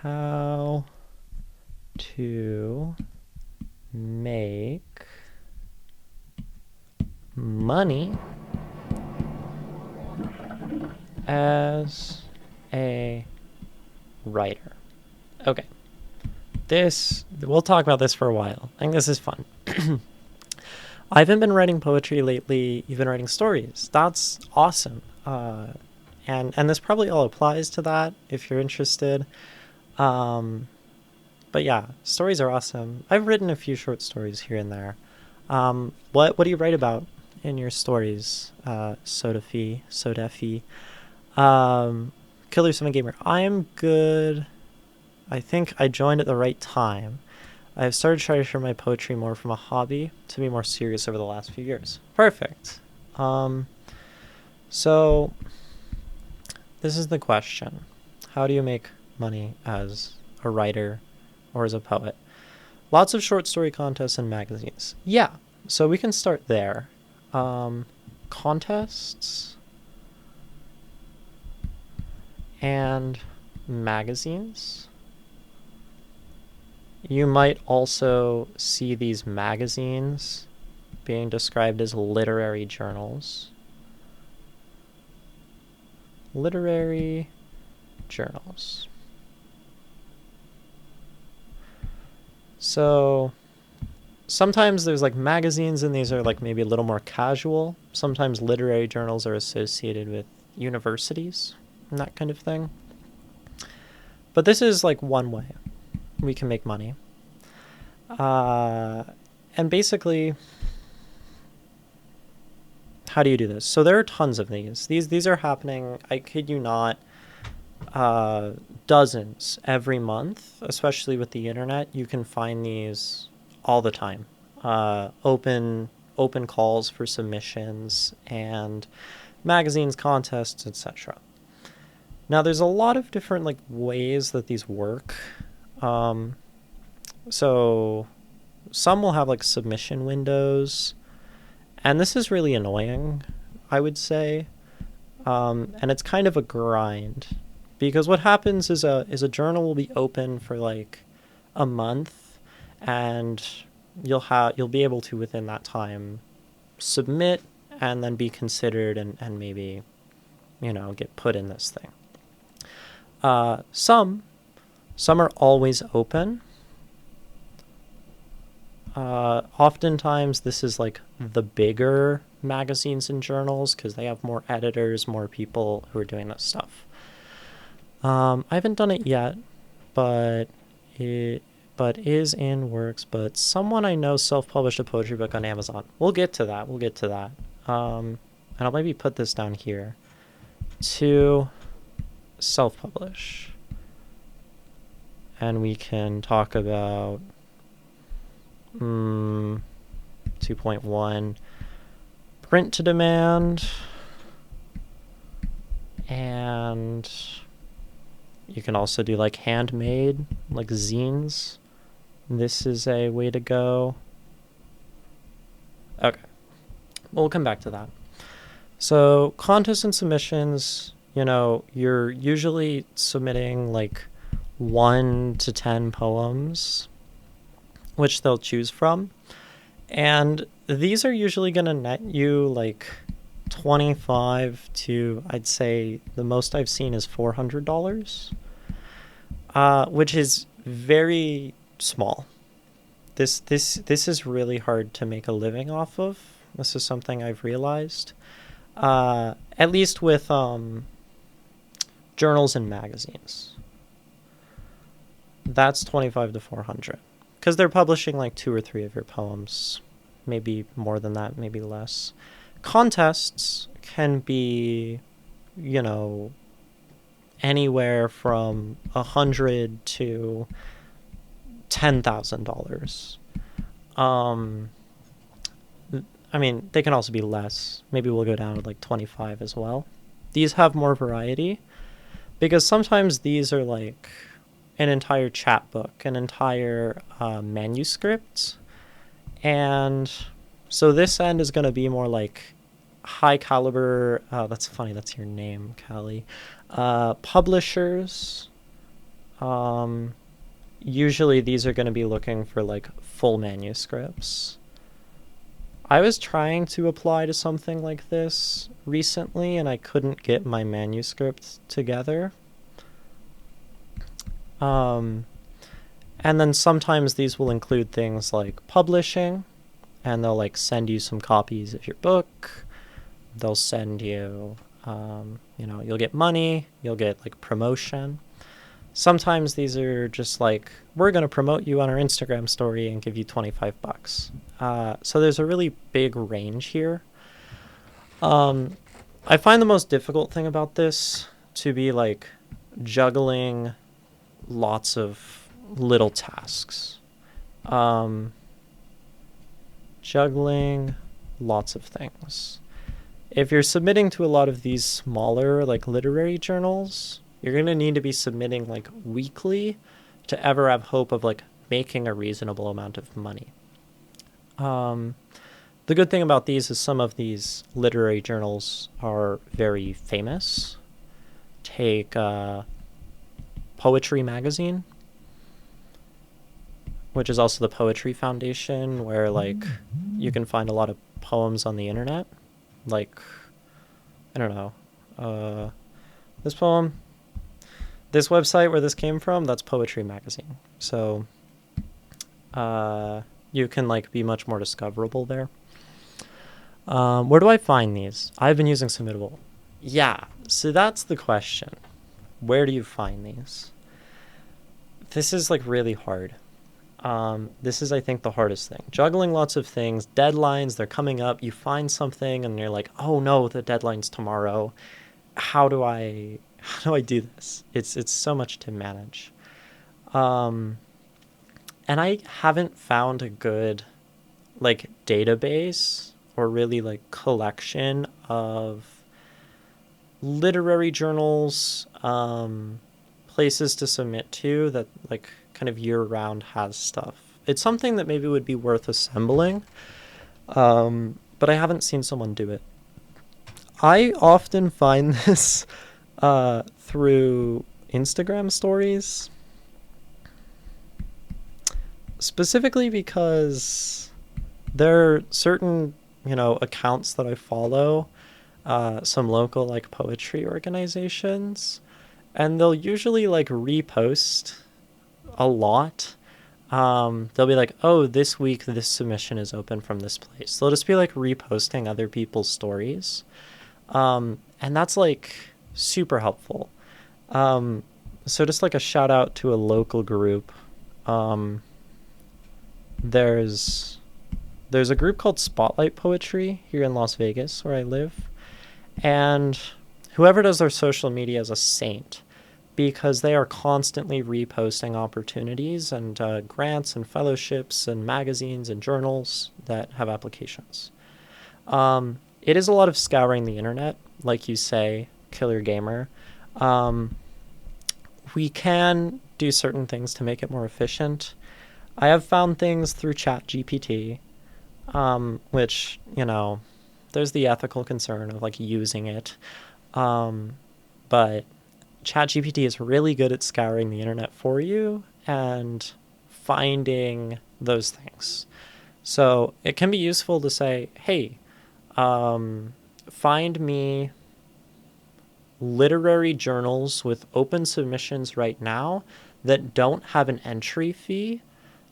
How to make money as a writer. Okay. We'll talk about this for a while. I think this is fun. I haven't been writing poetry lately. You've been writing stories. That's awesome. And this probably all applies to that if you're interested. Um, but yeah, stories are awesome. I've written a few short stories here and there. What do you write about in your stories, Sodafi? Killer Seven Gamer. I am good. I think I joined at the right time. I've started trying to share my poetry more from a hobby to be more serious over the last few years. Perfect. Um, so this is the question. How do you make money as a writer or as a poet? Lots of short story contests and magazines. Yeah, so we can start there. Contests and magazines. You might also see these magazines being described as literary journals. Literary journals. So sometimes there's like magazines and these are like maybe a little more casual. Sometimes literary journals are associated with universities and that kind of thing. But this is like one way we can make money. And basically, how do you do this? So there are tons of these. These are happening, I kid you not, dozens every month, especially with the internet. You can find these all the time. Open calls for submissions and magazines, contests, etc. Now there's a lot of different like ways that these work. So some will have like submission windows, and this is really annoying, I would say. And it's kind of a grind because what happens is a journal will be open for like a month, and you'll be able to within that time submit and then be considered and maybe get put in this thing. Some are always open. Oftentimes this is like the bigger magazines and journals because they have more editors, more people who are doing this stuff. I haven't done it yet, but it is in works. But someone I know self-published a poetry book on Amazon. We'll get to that. And I'll maybe put this down here to self-publish. And we can talk about 2.1 print to demand, and you can also do like handmade, like zines. This is a way to go. Okay, we'll come back to that. So contests and submissions, you're usually submitting like 1 to 10 poems, which they'll choose from. And these are usually going to net you like 25 to, I'd say the most I've seen is $400, which is very small. This is really hard to make a living off of. This is something I've realized, at least with journals and magazines. That's 25 to 400 because they're publishing like 2 or 3 of your poems, maybe more than that, maybe less. Contests can be, anywhere from $100 to $10,000. I mean, they can also be less. Maybe we'll go down to like 25 as well. These have more variety because sometimes these are like an entire chapbook, an entire manuscript. And so this end is going to be more like high caliber, that's funny, that's your name, Callie, publishers, Usually these are going to be looking for like full manuscripts. I was trying to apply to something like this recently and I couldn't get my manuscript together. And then sometimes these will include things like publishing, and they'll like send you some copies of your book. They'll send you, you'll get money, you'll get like promotion. Sometimes these are just like, we're going to promote you on our Instagram story and give you $25. So there's a really big range here. I find the most difficult thing about this to be like juggling lots of little tasks. Juggling lots of things. If you're submitting to a lot of these smaller like literary journals, you're going to need to be submitting like weekly to ever have hope of like making a reasonable amount of money. The good thing about these is some of these literary journals are very famous. Take Poetry Magazine, which is also the Poetry Foundation, where like you can find a lot of poems on the internet. Like, I don't know, this poem, this website where this came from, that's Poetry Magazine. So you can like be much more discoverable there. Where do I find these? I've been using Submittable. Yeah, so that's the question. Where do you find these? This is like really hard. This is, I think, the hardest thing. Juggling lots of things, deadlines, they're coming up, you find something and you're like, oh no, the deadline's tomorrow. How do I do this? It's so much to manage. And I haven't found a good like database or really like collection of literary journals, places to submit to that like kind of year-round has stuff. It's something that maybe would be worth assembling, but I haven't seen someone do it. I often find this through Instagram stories, specifically because there are certain, accounts that I follow, some local like poetry organizations, and they'll usually like repost a lot. They'll be like, oh, this week this submission is open from this place. They'll just be like reposting other people's stories. And that's like super helpful. So just like a shout out to a local group. There's a group called Spotlight Poetry here in Las Vegas where I live. And whoever does their social media is a saint, because they are constantly reposting opportunities and grants and fellowships and magazines and journals that have applications. It is a lot of scouring the internet, like you say, Killer Gamer. We can do certain things to make it more efficient. I have found things through ChatGPT, which, there's the ethical concern of like using it. But ChatGPT is really good at scouring the internet for you and finding those things. So it can be useful to say, hey, find me literary journals with open submissions right now that don't have an entry fee,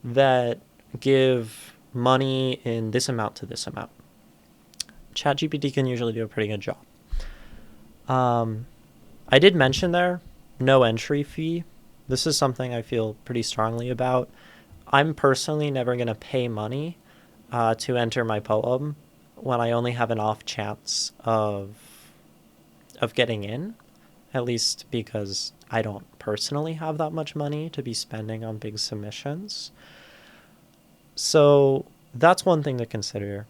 that give money in this amount to this amount. ChatGPT can usually do a pretty good job. I did mention there, no entry fee. This is something I feel pretty strongly about. I'm personally never going to pay money to enter my poem when I only have an off chance of getting in, at least because I don't personally have that much money to be spending on big submissions. So that's one thing to consider.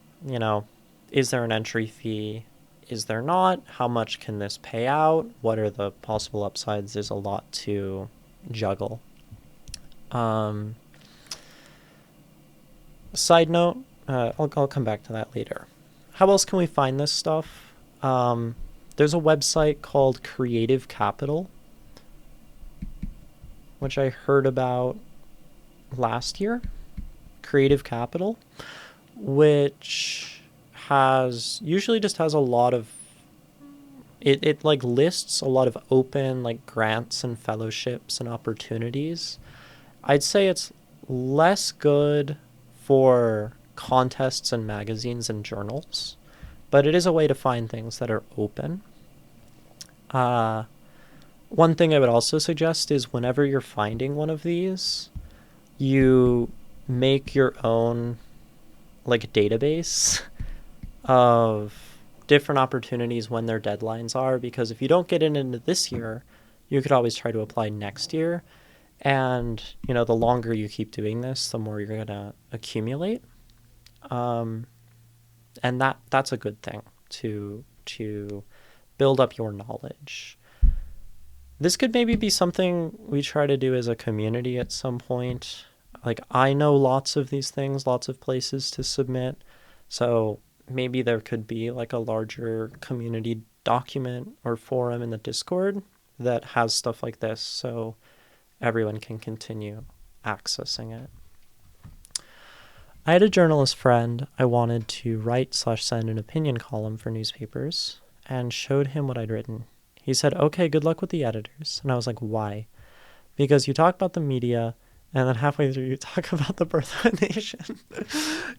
Is there an entry fee? Is there not? How much can this pay out? What are the possible upsides? There's a lot to juggle. Side note, I'll come back to that later. How else can we find this stuff? There's a website called Creative Capital. which I heard about last year, Creative Capital, which usually just has a lot of it like lists a lot of open like grants and fellowships and opportunities. I'd say it's less good for contests and magazines and journals, but it is a way to find things that are open. One thing I would also suggest is whenever you're finding one of these, you make your own like database of different opportunities when their deadlines are, because if you don't get into this year, you could always try to apply next year. And, the longer you keep doing this, the more you're going to accumulate. And that's a good thing to build up your knowledge. This could maybe be something we try to do as a community at some point. Like, I know lots of these things, lots of places to submit. So maybe there could be like a larger community document or forum in the Discord that has stuff like this, so everyone can continue accessing it. I had a journalist friend I wanted to write/send an opinion column for newspapers and showed him what I'd written. He said, "Okay, good luck with the editors." And I was like, "Why?" "Because you talk about the media and then halfway through you talk about the birth of a nation."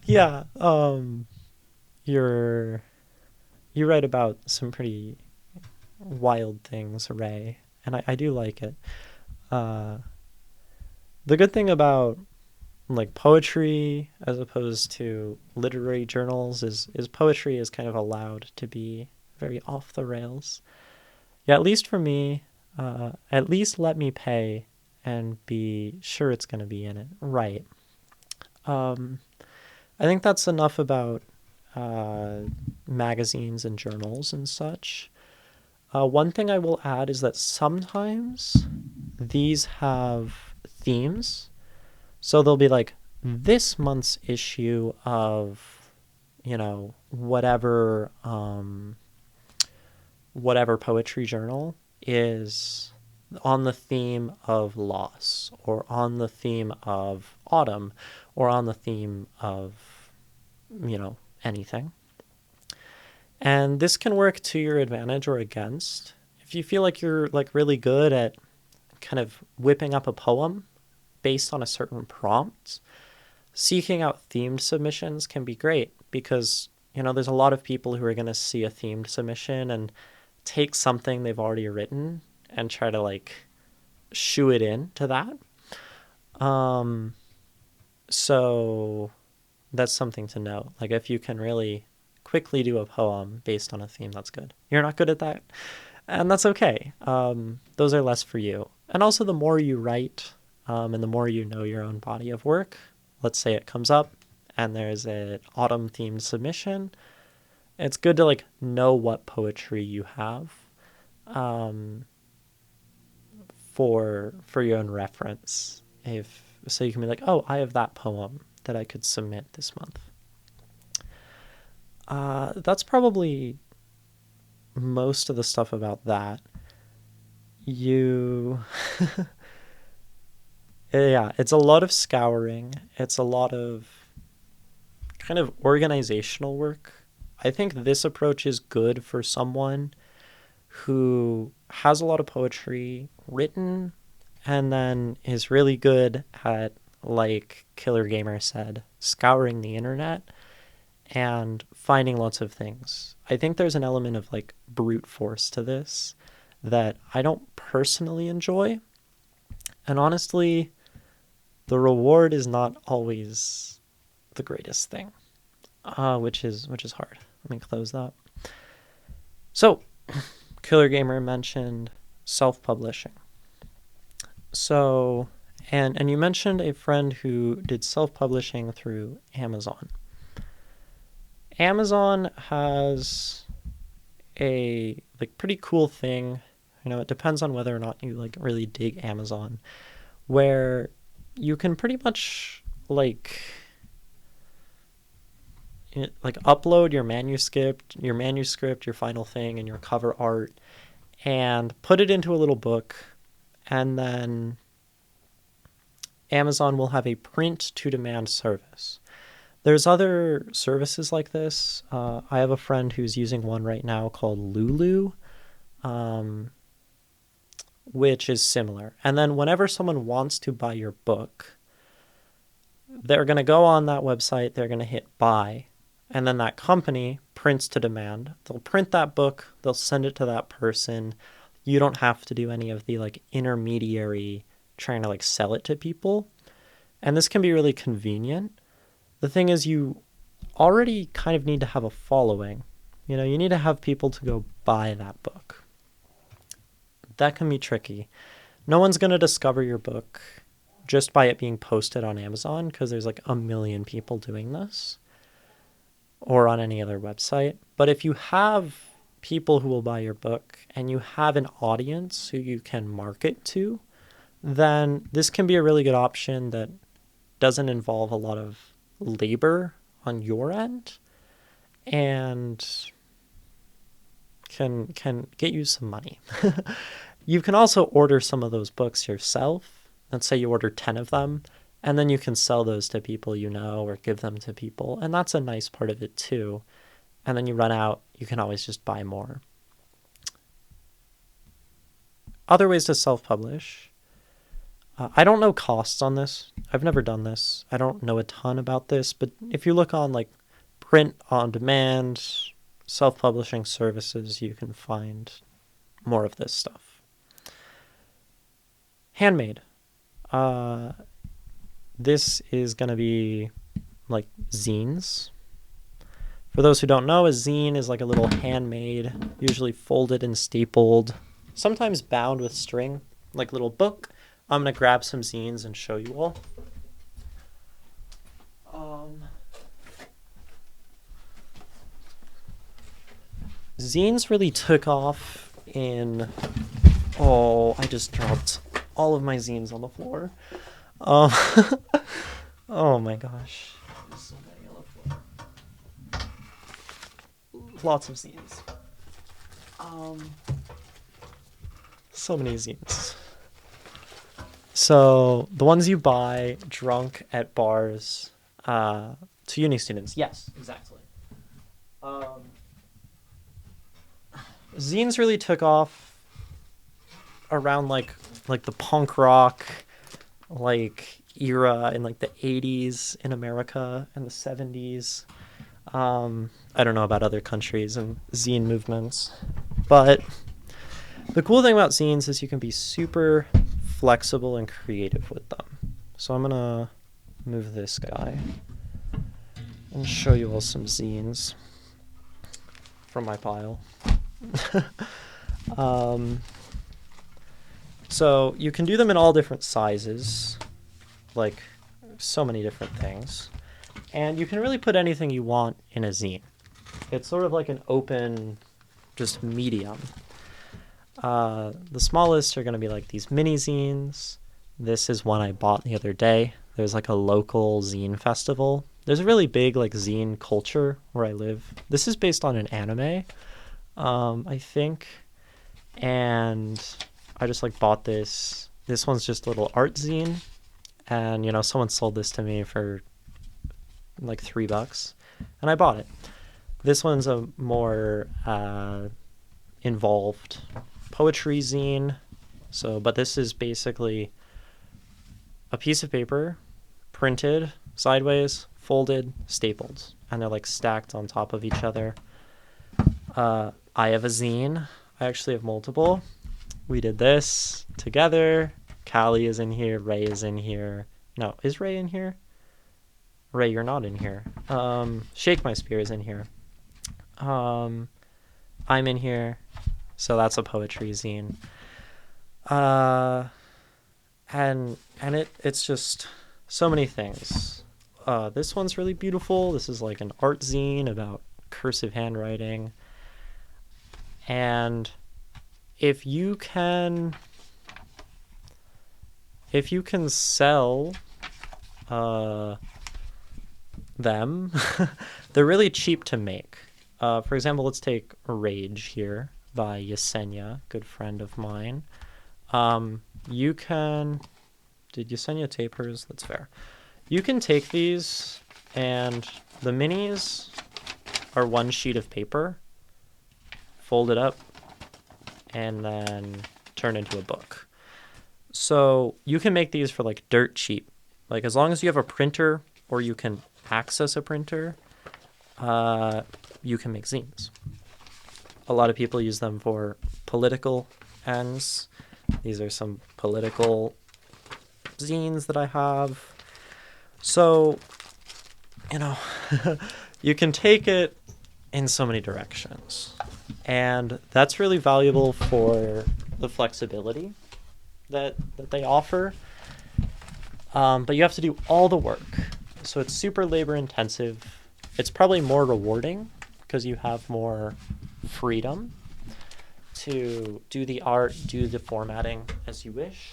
Yeah, you write about some pretty wild things, Ray, and I do like it. The good thing about like poetry as opposed to literary journals is poetry is kind of allowed to be very off the rails. Yeah, at least for me, at least let me pay and be sure it's going to be in it. Right. I think that's enough about magazines and journals and such. One thing I will add is that sometimes these have themes. So they'll be like, this month's issue of, whatever poetry journal is on the theme of loss, or on the theme of autumn, or on the theme of, anything. And this can work to your advantage or against. If you feel like you're like really good at kind of whipping up a poem based on a certain prompt, seeking out themed submissions can be great, because, there's a lot of people who are going to see a themed submission and take something they've already written and try to like shoe it in to that. So that's something to know. Like, if you can really quickly do a poem based on a theme, that's good. You're not good at that, and that's okay. Those are less for you. And also, the more you write, and the more you know your own body of work, let's say it comes up and there's an autumn themed submission, it's good to like know what poetry you have, for your own reference. So you can be like, oh, I have that poem that I could submit this month. That's probably most of the stuff about that. Yeah, it's a lot of scouring. It's a lot of kind of organizational work. I think this approach is good for someone who has a lot of poetry written and then is really good at, like Killer Gamer said, scouring the internet and finding lots of things. I think there's an element of like brute force to this that I don't personally enjoy. And honestly, the reward is not always the greatest thing, which is hard. Let me close that. So, Killer Gamer mentioned self-publishing. So, and you mentioned a friend who did self-publishing through Amazon. Amazon has a like pretty cool thing. It depends on whether or not you like really dig Amazon, where you can pretty much like upload your manuscript, your final thing, and your cover art, and put it into a little book, and then Amazon will have a print-to-demand service. There's other services like this. I have a friend who's using one right now called Lulu, which is similar. And then whenever someone wants to buy your book, they're going to go on that website, they're going to hit buy, and then that company prints to demand. They'll print that book, they'll send it to that person. You don't have to do any of the like intermediary trying to like sell it to people. And this can be really convenient. The thing is, you already kind of need to have a following. You know, you need to have people to go buy that book. That can be tricky. No one's going to discover your book just by it being posted on Amazon, because there's like a million people doing this, or on any other website. But if you have people who will buy your book and you have an audience who you can market to, then this can be a really good option that doesn't involve a lot of labor on your end and can get you some money. You can also order some of those books yourself. Let's say you order 10 of them, and then you can sell those to people you know or give them to people. And that's a nice part of it too. And then you run out, you can always just buy more. Other ways to self-publish. I don't know costs on this. I've never done this. I don't know a ton about this, but if you look on like print on demand, self-publishing services, you can find more of this stuff. Handmade. This is going to be like zines. For those who don't know, a zine is like a little handmade, usually folded and stapled, sometimes bound with string, like little book. I'm going to grab some zines and show you all. Zines really took off in... Oh, I just dropped all of my zines on the floor. Oh my gosh. There's so many on the floor. Lots of zines. So many zines. So the ones you buy drunk at bars to uni students. Yes, exactly. Zines really took off around like the punk rock like era in like the 80s in America and the 70s. I don't know about other countries and zine movements, but the cool thing about zines is you can be super flexible and creative with them. So I'm gonna move this guy and show you all some zines from my pile. So you can do them in all different sizes, like so many different things. And you can really put anything you want in a zine. It's sort of like an open, just medium. The smallest are going to be like these mini zines. This is one I bought the other day. There's like a local zine festival. There's a really big like zine culture where I live. This is based on an anime, I think. And I just like bought this. This one's just a little art zine. And, you know, someone sold this to me for like $3 and I bought it. This one's a more involved poetry zine. So, but this is basically a piece of paper printed sideways, folded, stapled, and they're like stacked on top of each other. I have a zine. I actually have multiple. We did this together. Callie is in here. Ray is in here. No, is Ray in here? Ray, you're not in here. Shake My Spear is in here. I'm in here. So that's a poetry zine. And it's just so many things. This one's really beautiful. This is like an art zine about cursive handwriting. And if you can sell them, they're really cheap to make. For example, let's take Rage here by Yesenia, good friend of mine. You can Did Yesenia tapers? That's fair. You can take these, and the minis are one sheet of paper, fold it up, and then turn into a book. So you can make these for like dirt cheap. Like as long as you have a printer or you can access a printer, you can make zines. A lot of people use them for political ends. These are some political zines that I have. So, you know, you can take it in so many directions. And that's really valuable for the flexibility that they offer. But you have to do all the work. So it's super labor intensive. It's probably more rewarding because you have more freedom to do the art, do the formatting as you wish.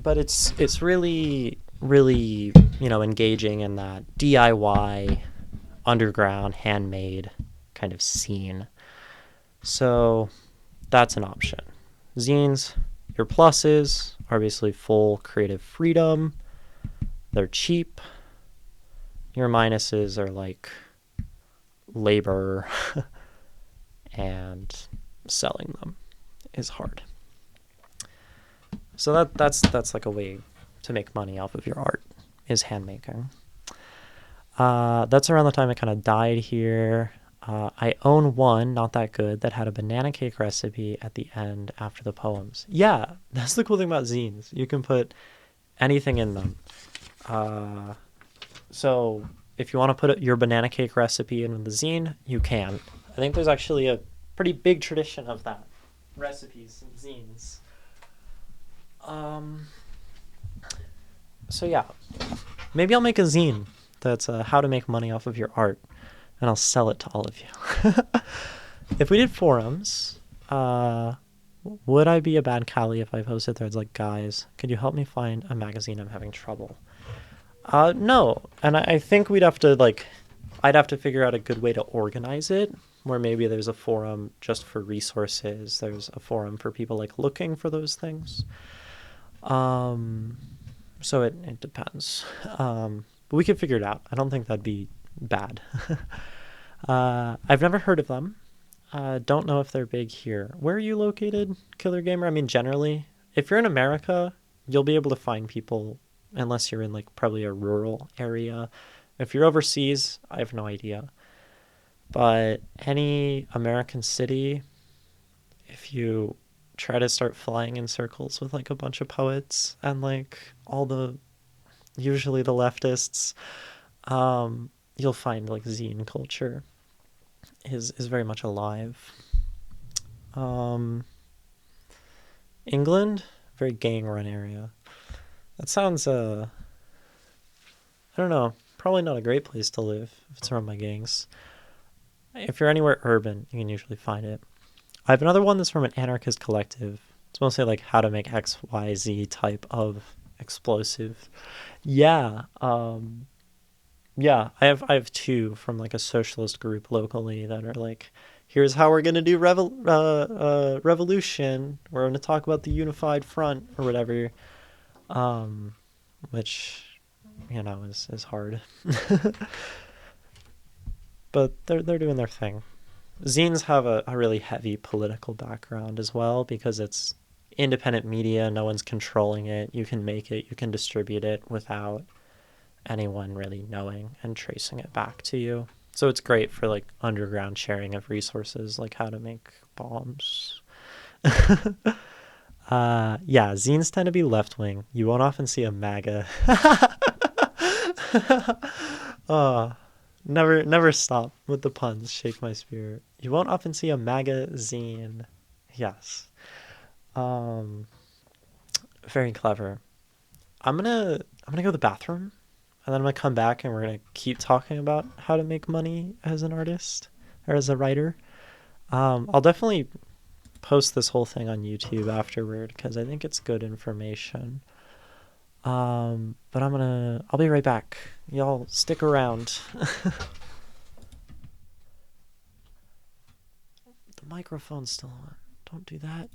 But it's really, really, engaging in that DIY, underground, handmade kind of scene. So that's an option. Zines, your pluses are basically full creative freedom. They're cheap. Your minuses are like labor and selling them is hard. So that's like a way to make money off of your art is hand making. That's around the time it kind of died here. I own one, not that good, that had a banana cake recipe at the end after the poems. Yeah, that's the cool thing about zines. You can put anything in them. So if you want to put your banana cake recipe in the zine, you can. I think there's actually a pretty big tradition of that. Recipes and zines. So yeah, maybe I'll make a zine that's how to make money off of your art, and I'll sell it to all of you. If we did forums, would I be a bad Callie if I posted threads like, guys, could you help me find a magazine? I'm having trouble. No, and I think I'd have to figure out a good way to organize it, where maybe there's a forum just for resources. There's a forum for people like looking for those things. So it depends. But we could figure it out. I don't think that'd be bad. I've never heard of them. Don't know if they're big here. Where are you located, Killer Gamer? I mean, generally, if you're in America, you'll be able to find people, unless you're in like probably a rural area. If you're overseas, I have no idea. But any American city, if you try to start flying in circles with like a bunch of poets and like usually the leftists, you'll find like zine culture is very much alive. England, very gang run area. That sounds I don't know, probably not a great place to live if it's around my gangs. If you're anywhere urban, you can usually find it. I have another one that's from an anarchist collective. It's mostly like how to make XYZ type of explosive. Yeah. Yeah, I have two from like a socialist group locally that are like, here's how we're gonna do revolution. We're gonna talk about the unified front or whatever. Which, is hard. But they're doing their thing. Zines have a really heavy political background as well because it's independent media. No one's controlling it. You can make it. You can distribute it without anyone really knowing and tracing it back to you. So it's great for like underground sharing of resources, like how to make bombs. Yeah, zines tend to be left-wing. You won't often see a MAGA. Oh, never stop with the puns. Shake my spirit. You won't often see a MAGA zine. Yes. Very clever. I'm gonna go to the bathroom, and then I'm gonna come back and we're gonna keep talking about how to make money as an artist or as a writer. I'll definitely post this whole thing on YouTube afterward because I think it's good information. But I'll be right back. Y'all stick around. The microphone's still on. Don't do that.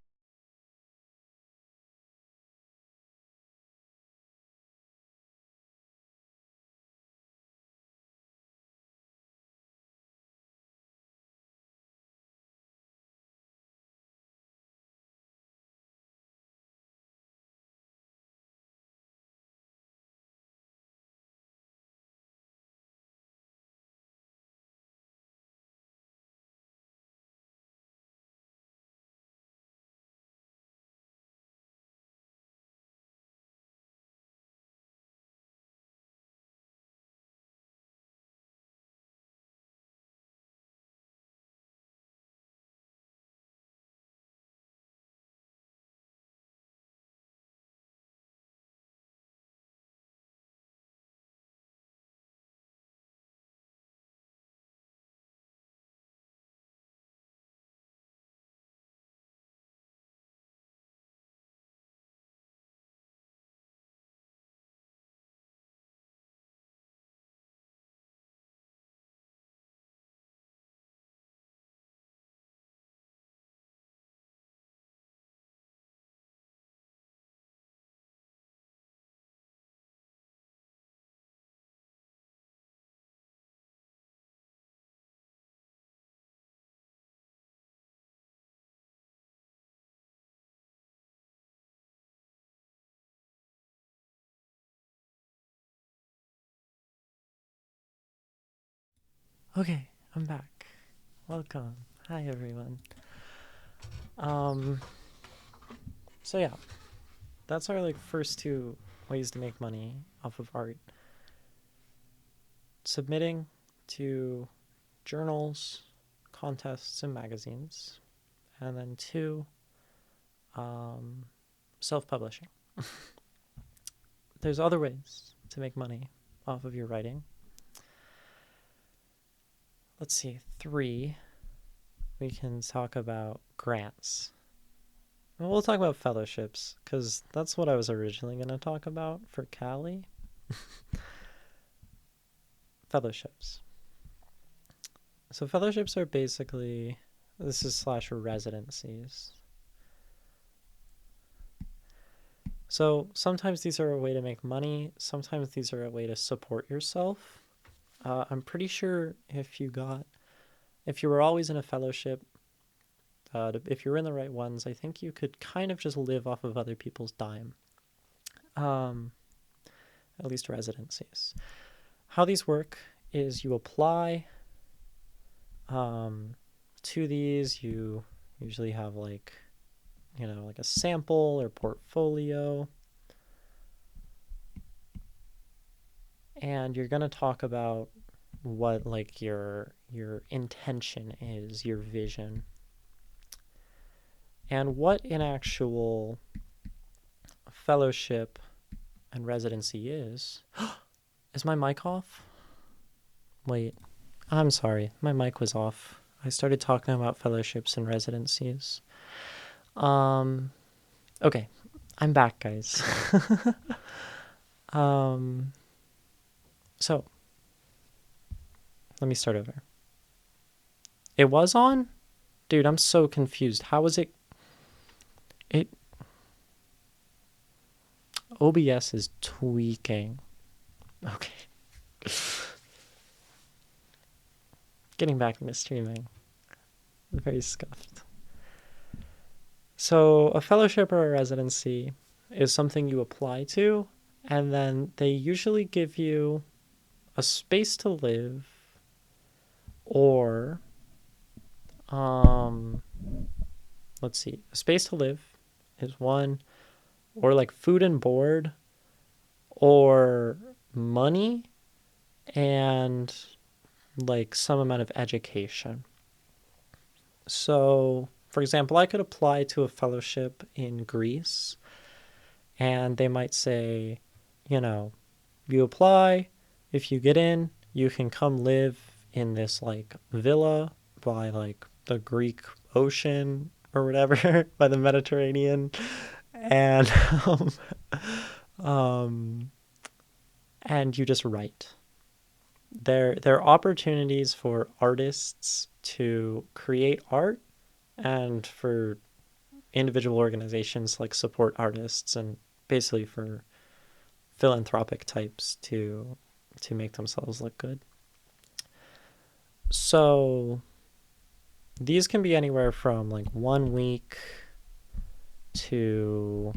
Okay, I'm back. Welcome. Hi, everyone. Um, so yeah, that's our like first two ways to make money off of art. Submitting to journals, contests, and magazines. And then two, self-publishing. There's other ways to make money off of your writing. Let's see, three, we can talk about grants. Well, we'll talk about fellowships, because that's what I was originally going to talk about for Cali. Fellowships. So fellowships are basically, this is slash residencies. So sometimes these are a way to make money. Sometimes these are a way to support yourself. I'm pretty sure if you were always in a fellowship, if you were in the right ones, I think you could kind of just live off of other people's dime. At least residencies. How these work is you apply to these. You usually have like a sample or portfolio. And you're going to talk about what like your intention is, your vision. And what an actual fellowship and residency is. Is my mic off? Wait, I'm sorry. My mic was off. I started talking about fellowships and residencies. Okay, I'm back, guys. So, let me start over. It was on? Dude, I'm so confused. How was it? OBS is tweaking. Okay. Getting back into streaming. Very scuffed. So a fellowship or a residency is something you apply to, and then they usually give you a space to live, or let's see, a space to live is one, or like food and board, or money, and like some amount of education. So, for example, I could apply to a fellowship in Greece, and they might say, you apply, if you get in, you can come live in this like villa by like the Greek Ocean or whatever, by the Mediterranean, and and you just write. There are opportunities for artists to create art and for individual organizations like support artists and basically for philanthropic types to make themselves look good. So these can be anywhere from like 1 week to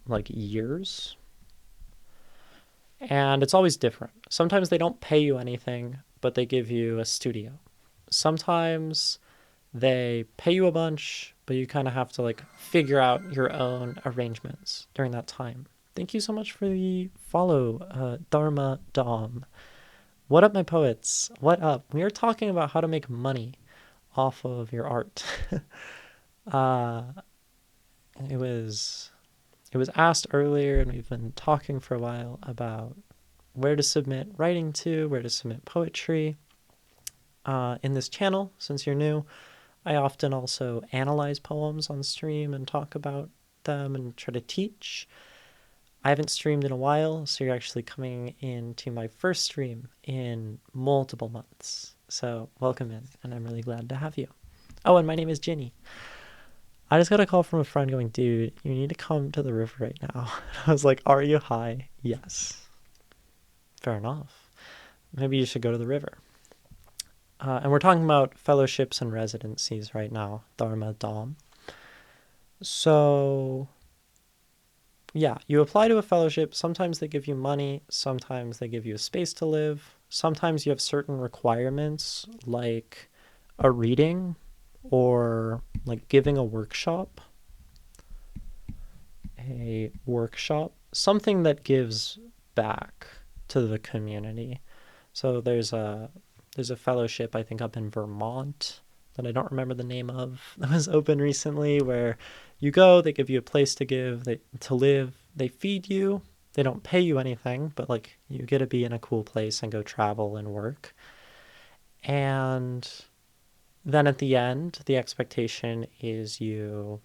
like years. And it's always different. Sometimes they don't pay you anything, but they give you a studio. Sometimes they pay you a bunch, but you kind of have to like figure out your own arrangements during that time. Thank you so much for the follow, Dharma Dom. What up, my poets? What up? We are talking about how to make money off of your art. uh, it was asked earlier, and we've been talking for a while about where to submit writing to, where to submit poetry. In this channel, since you're new, I often also analyze poems on stream and talk about them and try to teach. I haven't streamed in a while, so you're actually coming into my first stream in multiple months. So welcome in, and I'm really glad to have you. Oh, and my name is Ginny. I just got a call from a friend going, dude, you need to come to the river right now. I was like, are you high? Yes. Fair enough. Maybe you should go to the river. And we're talking about fellowships and residencies right now, Dharma Dom. So, yeah, you apply to a fellowship. Sometimes they give you money. Sometimes they give you a space to live. Sometimes you have certain requirements, like a reading or like giving a workshop. Something that gives back to the community. So there's a fellowship, I think, up in Vermont that I don't remember the name of, that was open recently, where you go, they give you a place to live, they feed you, they don't pay you anything, but like you get to be in a cool place and go travel and work. And then at the end, the expectation is you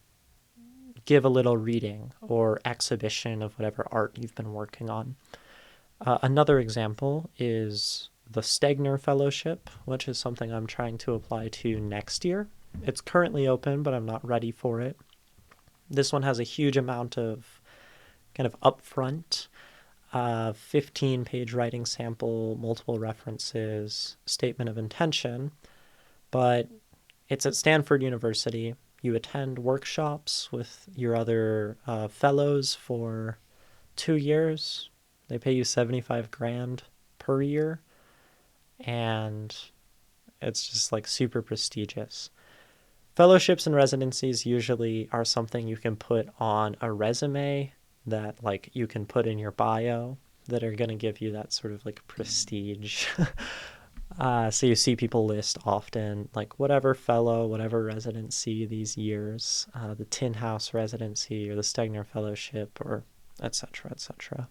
give a little reading or exhibition of whatever art you've been working on. Another example is the Stegner Fellowship, which is something I'm trying to apply to next year. It's currently open, but I'm not ready for it. This one has a huge amount of kind of upfront, 15-page writing sample, multiple references, statement of intention, but it's at Stanford University. You attend workshops with your other fellows for 2 years. They pay you $75,000 per year. And it's just like super prestigious. Fellowships and residencies usually are something you can put on a resume that like you can put in your bio that are going to give you that sort of like prestige. So you see people list often like whatever fellow, whatever residency these years, the Tin House residency or the Stegner Fellowship or etc., etc.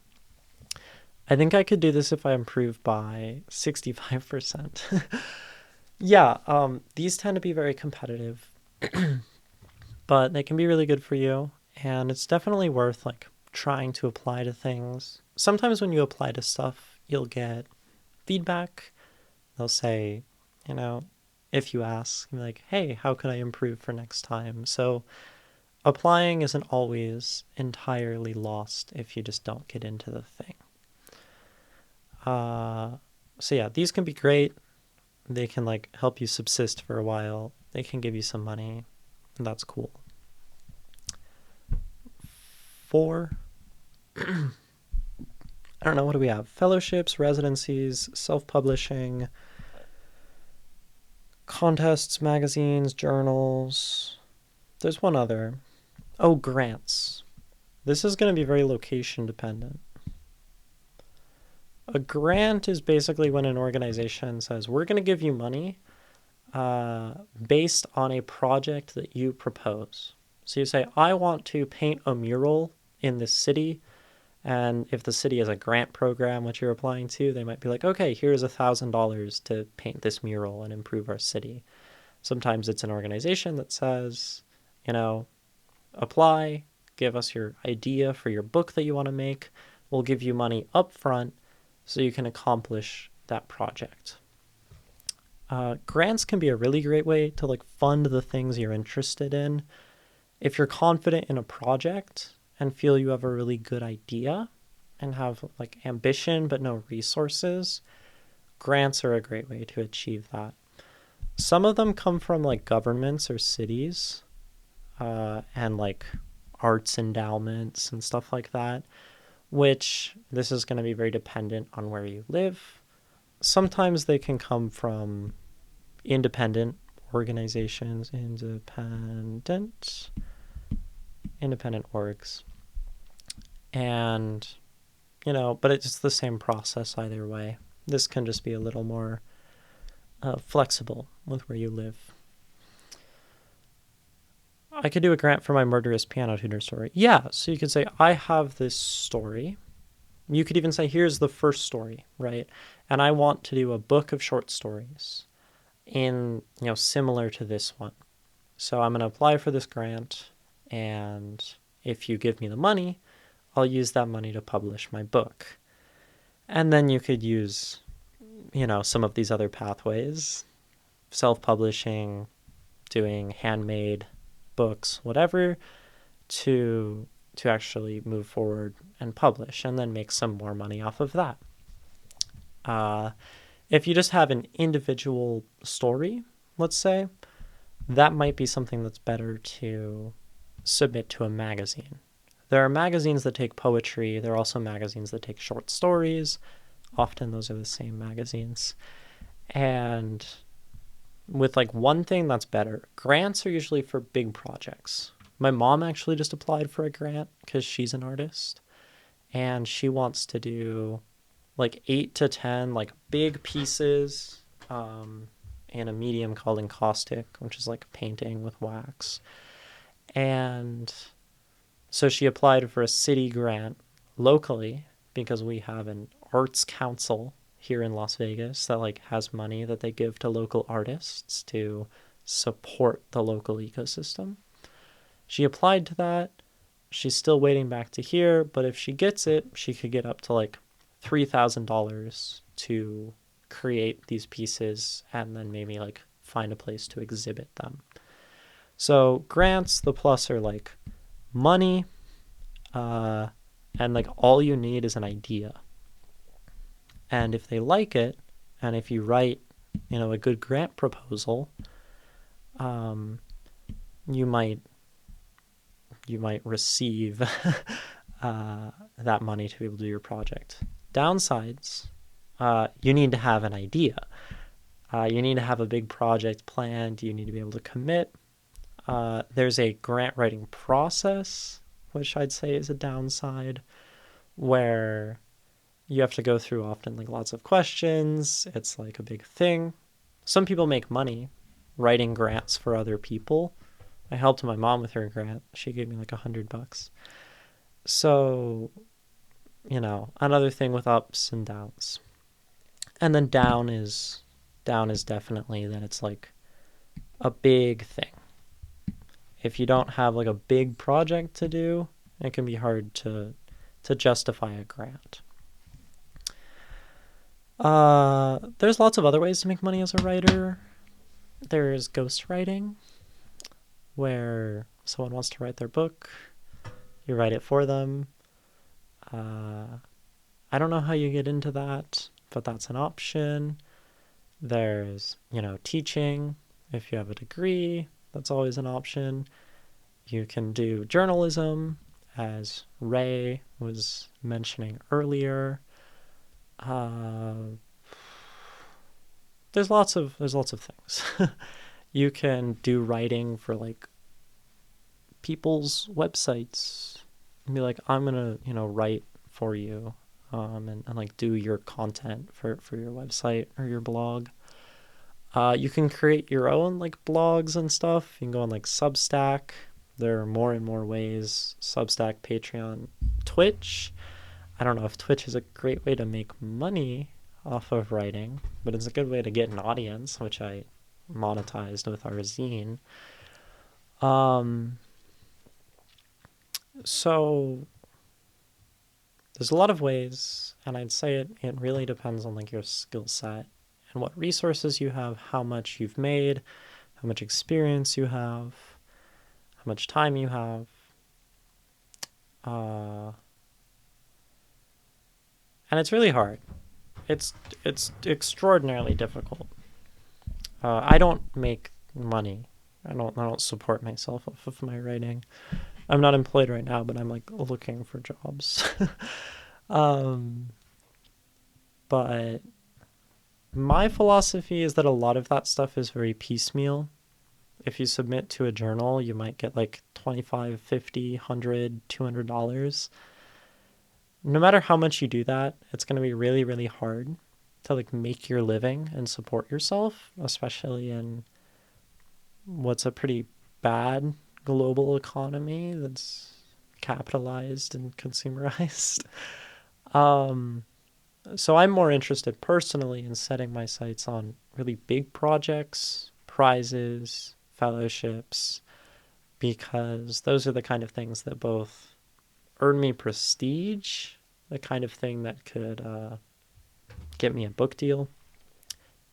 I think I could do this if I improve by 65%. Yeah, these tend to be very competitive, but they can be really good for you, and it's definitely worth like trying to apply to things. Sometimes when you apply to stuff, you'll get feedback. They'll say, if you ask, you're like, hey, how can I improve for next time? So applying isn't always entirely lost if you just don't get into the thing. So yeah, these can be great. They can like help you subsist for a while. They can give you some money, and that's cool. 4. I don't know, what do we have? Fellowships, residencies, self-publishing, contests, magazines, journals. There's one other. Oh, grants. This is going to be very location dependent. A grant is basically when an organization says, we're going to give you money based on a project that you propose. So you say, I want to paint a mural in this city. And if the city has a grant program, which you're applying to, they might be like, okay, here's $1,000 to paint this mural and improve our city. Sometimes it's an organization that says, apply, give us your idea for your book that you want to make. We'll give you money up front so you can accomplish that project. Grants can be a really great way to like fund the things you're interested in. If you're confident in a project and feel you have a really good idea and have like ambition but no resources, grants are a great way to achieve that. Some of them come from like governments or cities, and like arts endowments and stuff like that, which this is going to be very dependent on where you live. Sometimes they can come from independent organizations, independent orgs. And, but it's the same process either way. This can just be a little more flexible with where you live. I could do a grant for my murderous piano tuner story. Yeah, so you could say, I have this story. You could even say, here's the first story, right? And I want to do a book of short stories in, similar to this one. So I'm going to apply for this grant, and if you give me the money, I'll use that money to publish my book. And then you could use, some of these other pathways, self-publishing, doing handmade books, whatever, to actually move forward and publish and then make some more money off of that. If you just have an individual story, let's say, that might be something that's better to submit to a magazine. There are magazines that take poetry. There are also magazines that take short stories. Often those are the same magazines. And with like one thing, that's better. Grants are usually for big projects. My mom actually just applied for a grant because she's an artist. And she wants to do like 8 to 10 like big pieces in a medium called encaustic, which is like painting with wax. And so she applied for a city grant locally because we have an arts council here in Las Vegas that like has money that they give to local artists to support the local ecosystem. She applied to that. She's still waiting back to hear, but if she gets it, she could get up to like $3,000 to create these pieces and then maybe like find a place to exhibit them. So grants, the plus are like money, and like all you need is an idea. And if they like it, and if you write, a good grant proposal, you might receive that money to be able to do your project. Downsides, you need to have an idea. You need to have a big project planned. You need to be able to commit. There's a grant writing process, which I'd say is a downside, where you have to go through often like lots of questions. It's like a big thing. Some people make money writing grants for other people. I helped my mom with her grant. She gave me like $100. So, another thing with ups and downs. And then down is definitely that it's like a big thing. If you don't have like a big project to do, it can be hard to justify a grant. There's lots of other ways to make money as a writer. There's ghostwriting, where someone wants to write their book, you write it for them. I don't know how you get into that, but that's an option. There's, teaching. If you have a degree, that's always an option. You can do journalism, as Ray was mentioning earlier. There's lots of things. You can do writing for like people's websites and be like, I'm gonna write for you, and like do your content for your website or your blog. You can create your own like blogs and stuff. You can go on like Substack. There are more and more ways. Substack, Patreon, Twitch. I don't know if Twitch is a great way to make money off of writing, but it's a good way to get an audience, which I monetized with our zine. So there's a lot of ways, and I'd say it really depends on like your skill set and what resources you have, how much you've made, how much experience you have, how much time you have. Uh, and it's really hard. It's it's extraordinarily difficult. I don't make money. I don't support myself off of my writing. I'm not employed right now, but I'm like looking for jobs. um, but my philosophy is that a lot of that stuff is very piecemeal. If you submit to a journal, you might get like 25, 50, 100, $200. No matter how much you do that, it's going to be really, really hard to like make your living and support yourself, especially in what's a pretty bad global economy that's capitalized and consumerized. Um, so I'm more interested personally in setting my sights on really big projects, prizes, fellowships, because those are the kind of things that both earn me prestige, the kind of thing that could get me a book deal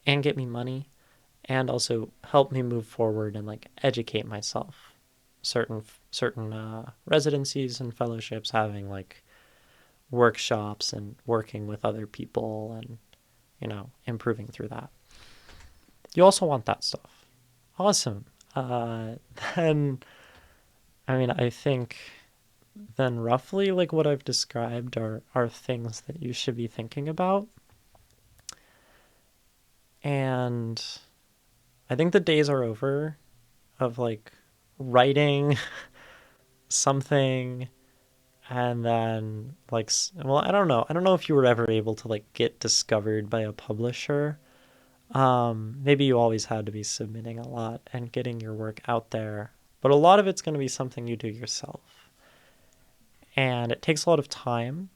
and get me money, and also help me move forward and like educate myself. Certain residencies and fellowships having like workshops and working with other people and improving through that. You also want that stuff. Awesome. Uh, then I think then roughly like what I've described are things that you should be thinking about. And I think the days are over of like writing something and then like well, I don't know if you were ever able to like get discovered by a publisher. Maybe you always had to be submitting a lot and getting your work out there, but a lot of it's going to be something you do yourself, and it takes a lot of time.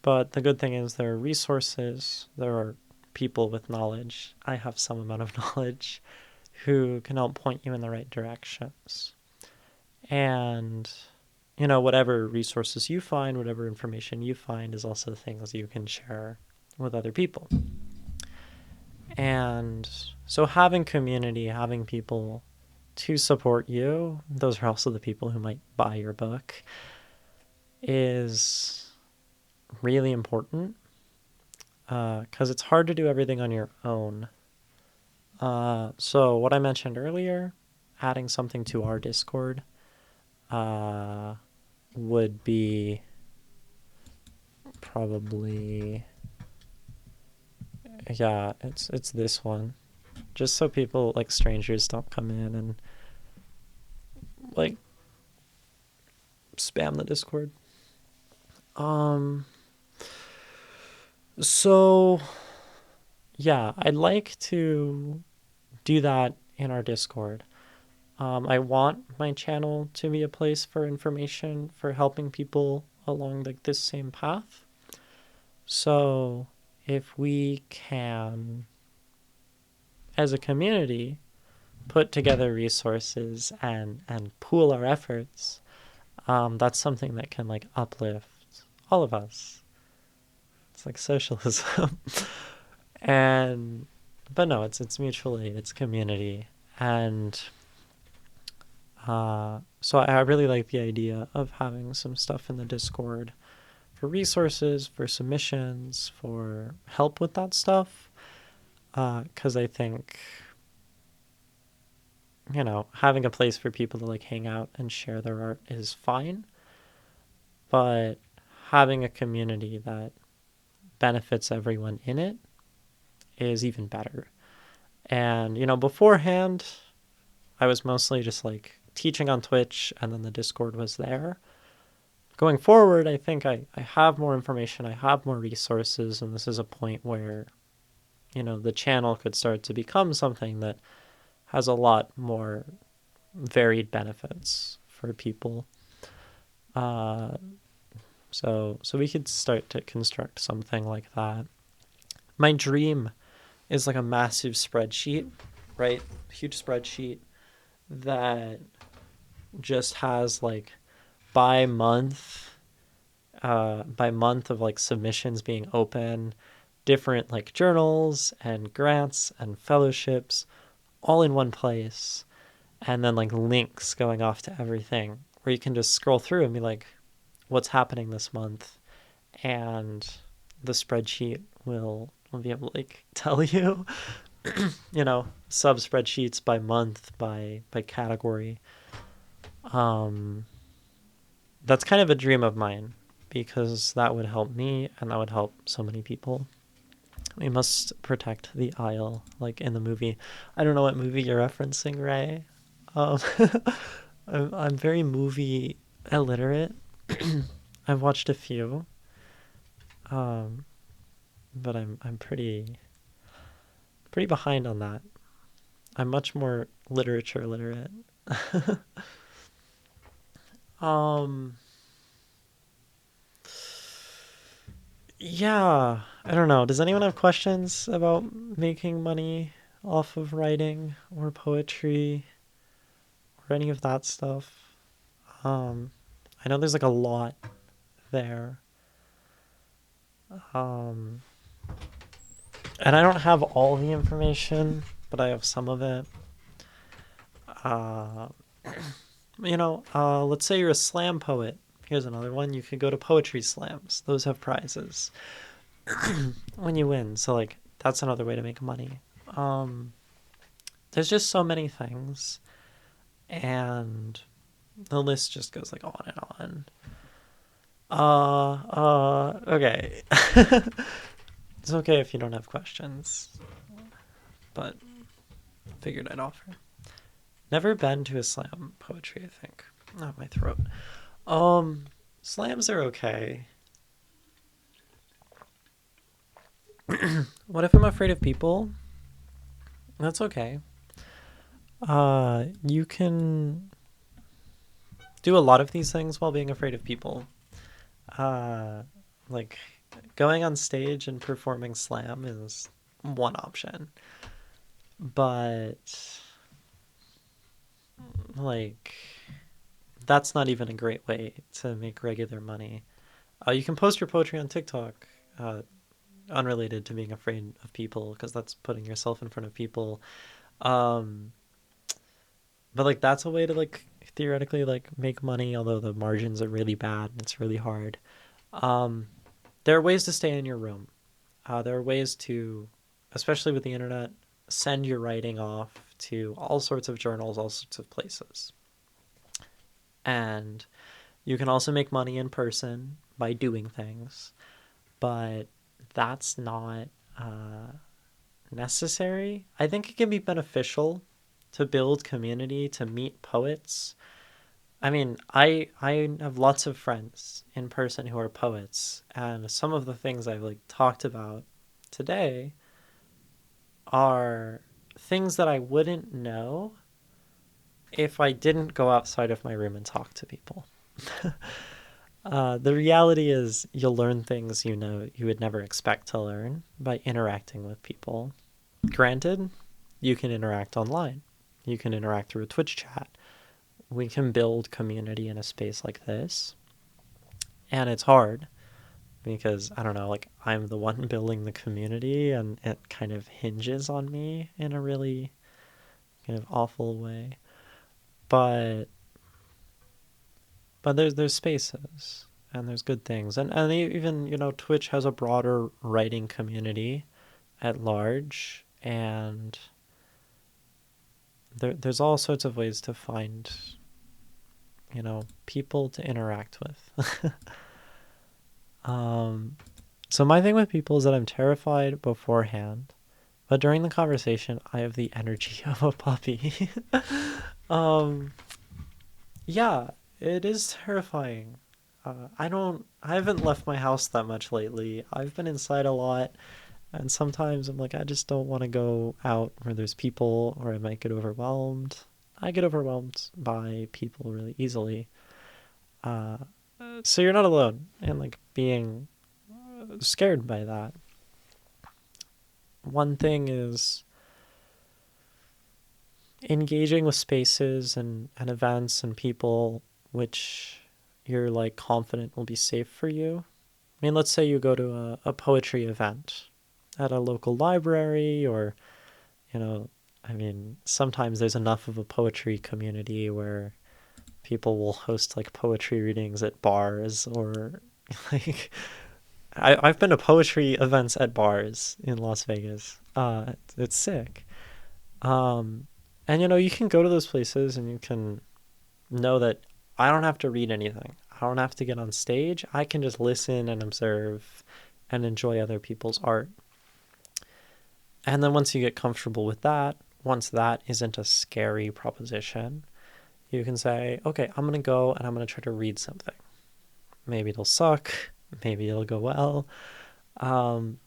But the good thing is there are resources, there are people with knowledge. I have some amount of knowledge who can help point you in the right directions. And whatever resources you find, whatever information you find is also things you can share with other people. And so having community, having people to support you, those are also the people who might buy your book, is really important because it's hard to do everything on your own. So what I mentioned earlier, adding something to our Discord would be probably, yeah, it's this one. Just so people like strangers don't come in and like spam the Discord. So yeah, I'd like to do that in our Discord. I want my channel to be a place for information for helping people along like this same path. So if we can, as a community, put together resources and pool our efforts, that's something that can like uplift all of us. It's like socialism. And but no, it's mutual aid, it's community. And so I really like the idea of having some stuff in the Discord for resources, for submissions, for help with that stuff. Because I think, having a place for people to like hang out and share their art is fine. But having a community that benefits everyone in it is even better. And, beforehand, I was mostly just like teaching on Twitch and then the Discord was there. Going forward, I think I have more information, I have more resources, and this is a point where, the channel could start to become something that has a lot more varied benefits for people. So we could start to construct something like that. My dream is like a massive spreadsheet, right? Huge spreadsheet that just has like by month of like submissions being open, different like journals and grants and fellowships all in one place. and then like links going off to everything where you can just scroll through and be like, what's happening this month? And the spreadsheet will be able to like tell you, sub spreadsheets by month, by category. Um, that's kind of a dream of mine because that would help me and that would help so many people. We must protect the Isle, like in the movie. I don't know what movie you're referencing, Ray. Um, I'm very movie illiterate. I've watched a few, um, but I'm pretty behind on that. I'm much more literature literate. um, yeah, I don't know. Does anyone have questions about making money off of writing or poetry or any of that stuff? Um, I know there's like a lot there. Um, and I don't have all the information, but I have some of it. Uh, let's say you're a slam poet. Here's another one. You could go to poetry slams. Those have prizes when you win. So like that's another way to make money. Um, there's just so many things, and the list just goes like on and on. Okay. It's okay if you don't have questions, but figured I'd offer. Never been to a slam poetry, I think. Oh, my throat. Slams are okay. What if I'm afraid of people? That's okay. You can do a lot of these things while being afraid of people. Uh, like going on stage and performing slam is one option, but like that's not even a great way to make regular money. You can post your poetry on TikTok, unrelated to being afraid of people, because that's putting yourself in front of people. Um, but like that's a way to like theoretically like make money, although the margins are really bad and it's really hard. Um, there are ways to stay in your room. There are ways to, especially with the internet, send your writing off to all sorts of journals, all sorts of places. And you can also make money in person by doing things, but that's not necessary. I think it can be beneficial to build community, to meet poets. I mean, I have lots of friends in person who are poets, and some of the things I've like talked about today are things that I wouldn't know if I didn't go outside of my room and talk to people. The reality is you'll learn things you would never expect to learn by interacting with people. Granted, you can interact online. You can interact through a Twitch chat. We can build community in a space like this. And it's hard because, I don't know, like I'm the one building the community and it kind of hinges on me in a really kind of awful way. But there's spaces and there's good things. And even, Twitch has a broader writing community at large, and there's all sorts of ways to find, people to interact with. So my thing with people is that I'm terrified beforehand, but during the conversation, I have the energy of a puppy. um, yeah, it is terrifying. I haven't left my house that much lately. I've been inside a lot, and sometimes I'm like, I just don't want to go out where there's people, or I might get overwhelmed. I get overwhelmed by people really easily. Uh, so you're not alone in like being scared by that. One thing is engaging with spaces and events and people which you're like confident will be safe for you. I mean, let's say you go to a poetry event at a local library or, you know, I mean, sometimes there's enough of a poetry community where people will host like poetry readings at bars or like I've been to poetry events at bars in Las Vegas. It's sick. Um, and you can go to those places and you can know that I don't have to read anything. I don't have to get on stage. I can just listen and observe and enjoy other people's art. And then once you get comfortable with that, once that isn't a scary proposition, you can say, okay, I'm going to go and I'm going to try to read something. Maybe it'll suck. Maybe it'll go well. Um,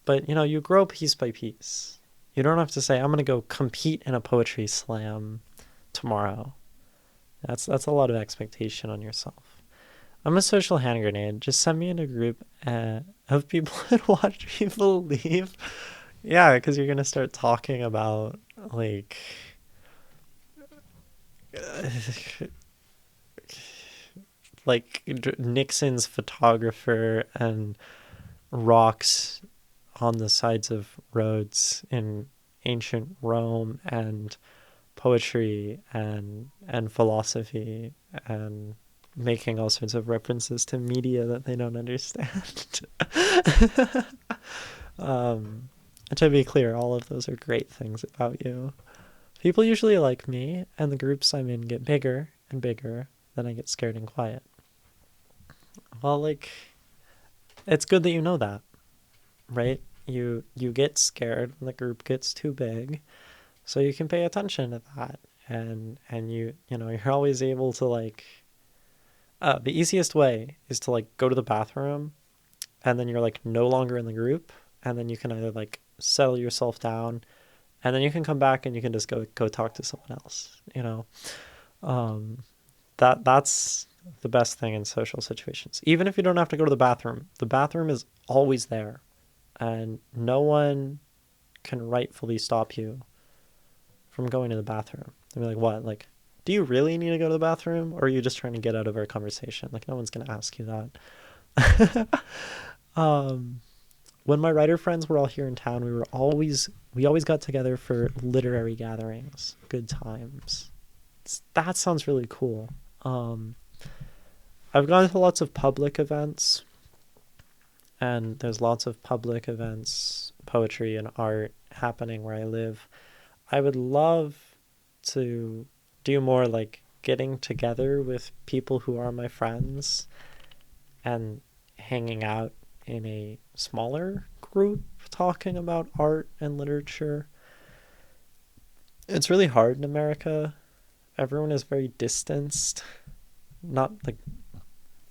but, you grow piece by piece. You don't have to say, I'm going to go compete in a poetry slam tomorrow. That's a lot of expectation on yourself. I'm a social hand grenade. Just send me in a group of people and watch people leave. Yeah, because you're going to start talking about, like, like Nixon's photographer and rocks on the sides of roads in ancient Rome and poetry and philosophy and making all sorts of references to media that they don't understand. um, to be clear, all of those are great things about you. People usually like me, and the groups I'm in get bigger and bigger. Then I get scared and quiet. Well, like, it's good that you know that, right? You get scared when the group gets too big, so you can pay attention to that, and you're always able to like. The easiest way is to like go to the bathroom, and then you're like no longer in the group, and then you can either like settle yourself down, and then you can come back and you can just go talk to someone else. Um, that's the best thing in social situations. Even if you don't have to go to the bathroom is always there, and no one can rightfully stop you from going to the bathroom. They'll be like, what? Like, do you really need to go to the bathroom? Or are you just trying to get out of our conversation? Like, no one's going to ask you that. um, when my writer friends were all here in town, we always got together for literary gatherings, good times. That sounds really cool. I've gone to lots of public events, and there's lots of public events, poetry and art happening where I live. I would love to do more like getting together with people who are my friends and hanging out in a smaller group talking about art and literature. It's really hard in America. Everyone is very distanced, not like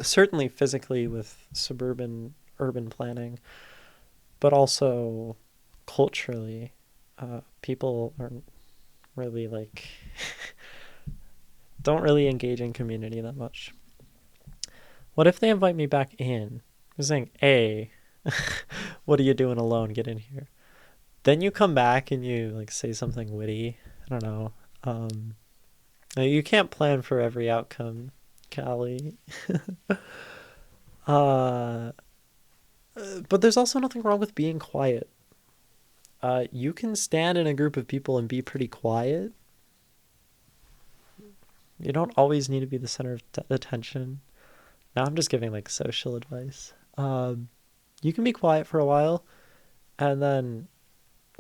certainly physically with suburban urban planning, but also culturally. People aren't really like don't really engage in community that much. What if they invite me back in? They're saying, "Hey, what are you doing alone? Get in here." Then you come back and you like say something witty. I don't know. Um, you can't plan for every outcome, Callie. uh, but there's also nothing wrong with being quiet. You can stand in a group of people and be pretty quiet. You don't always need to be the center of attention. Now I'm just giving like social advice. You can be quiet for a while and then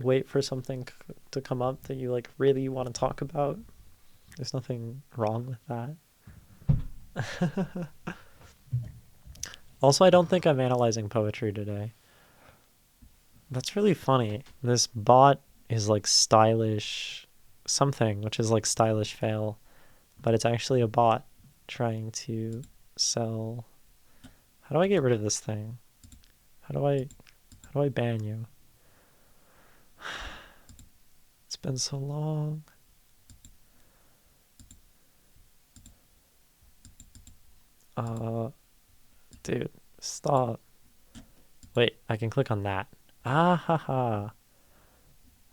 wait for something to come up that you like really want to talk about. There's nothing wrong with that. Also, I don't think I'm analyzing poetry today. That's really funny. This bot is like stylish something, which is like stylish fail, but it's actually a bot trying to sell. How do I get rid of this thing? How do I ban you? It's been so long. Dude, stop. Wait, I can click on that. Ah ha ha.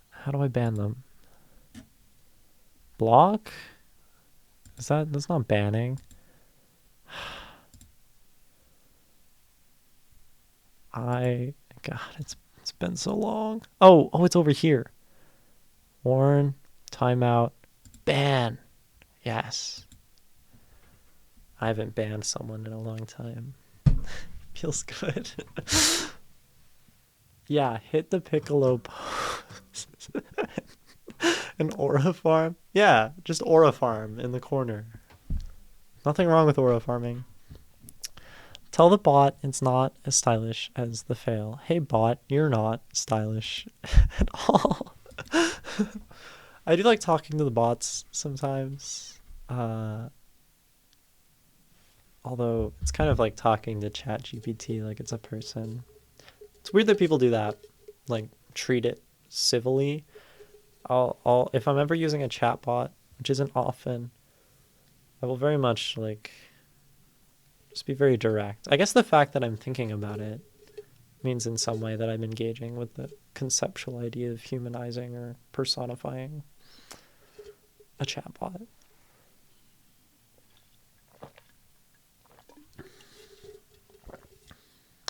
How do I ban them? Block? That's not banning. God, it's been so long. Oh, it's over here. Warn, timeout, ban. Yes. I haven't banned someone in a long time. Feels good. Yeah, hit the piccolo pose. An aura farm? Yeah, just aura farm in the corner. Nothing wrong with aura farming. Tell the bot it's not as stylish as the fail. Hey bot, you're not stylish at all. I do like talking to the bots sometimes. Although it's kind of like talking to ChatGPT like it's a person. It's weird that people do that. Like treat it civilly. I'll if I'm ever using a chatbot, which isn't often, I will very much like just be very direct. I guess the fact that I'm thinking about it means in some way that I'm engaging with the conceptual idea of humanizing or personifying a chatbot.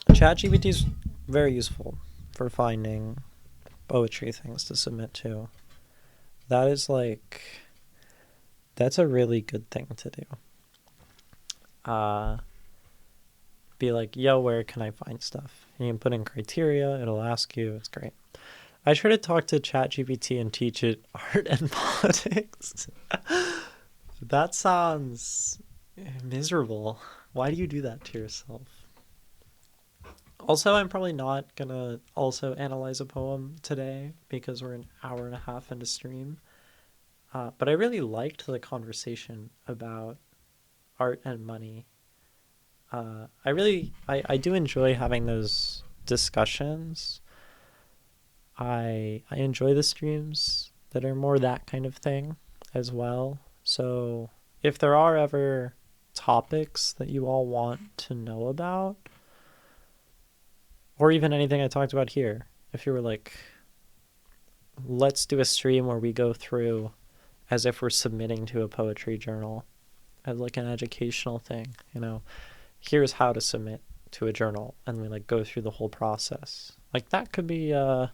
ChatGPT is very useful for finding poetry things to submit to. That is like, that's a really good thing to do. Be like, yo, where can I find stuff? And you can put in criteria, it'll ask you, it's great. I try to talk to ChatGPT and teach it art and politics. That sounds miserable. Why do you do that to yourself? Also, I'm probably not gonna also analyze a poem today because we're an hour and a half into stream. But I really liked the conversation about art and money. I do enjoy having those discussions. I enjoy the streams that are more that kind of thing as well. So if there are ever topics that you all want to know about, or even anything I talked about here, if you were like, let's do a stream where we go through as if we're submitting to a poetry journal as like an educational thing, you know, here's how to submit to a journal, and we like go through the whole process. Like that could be a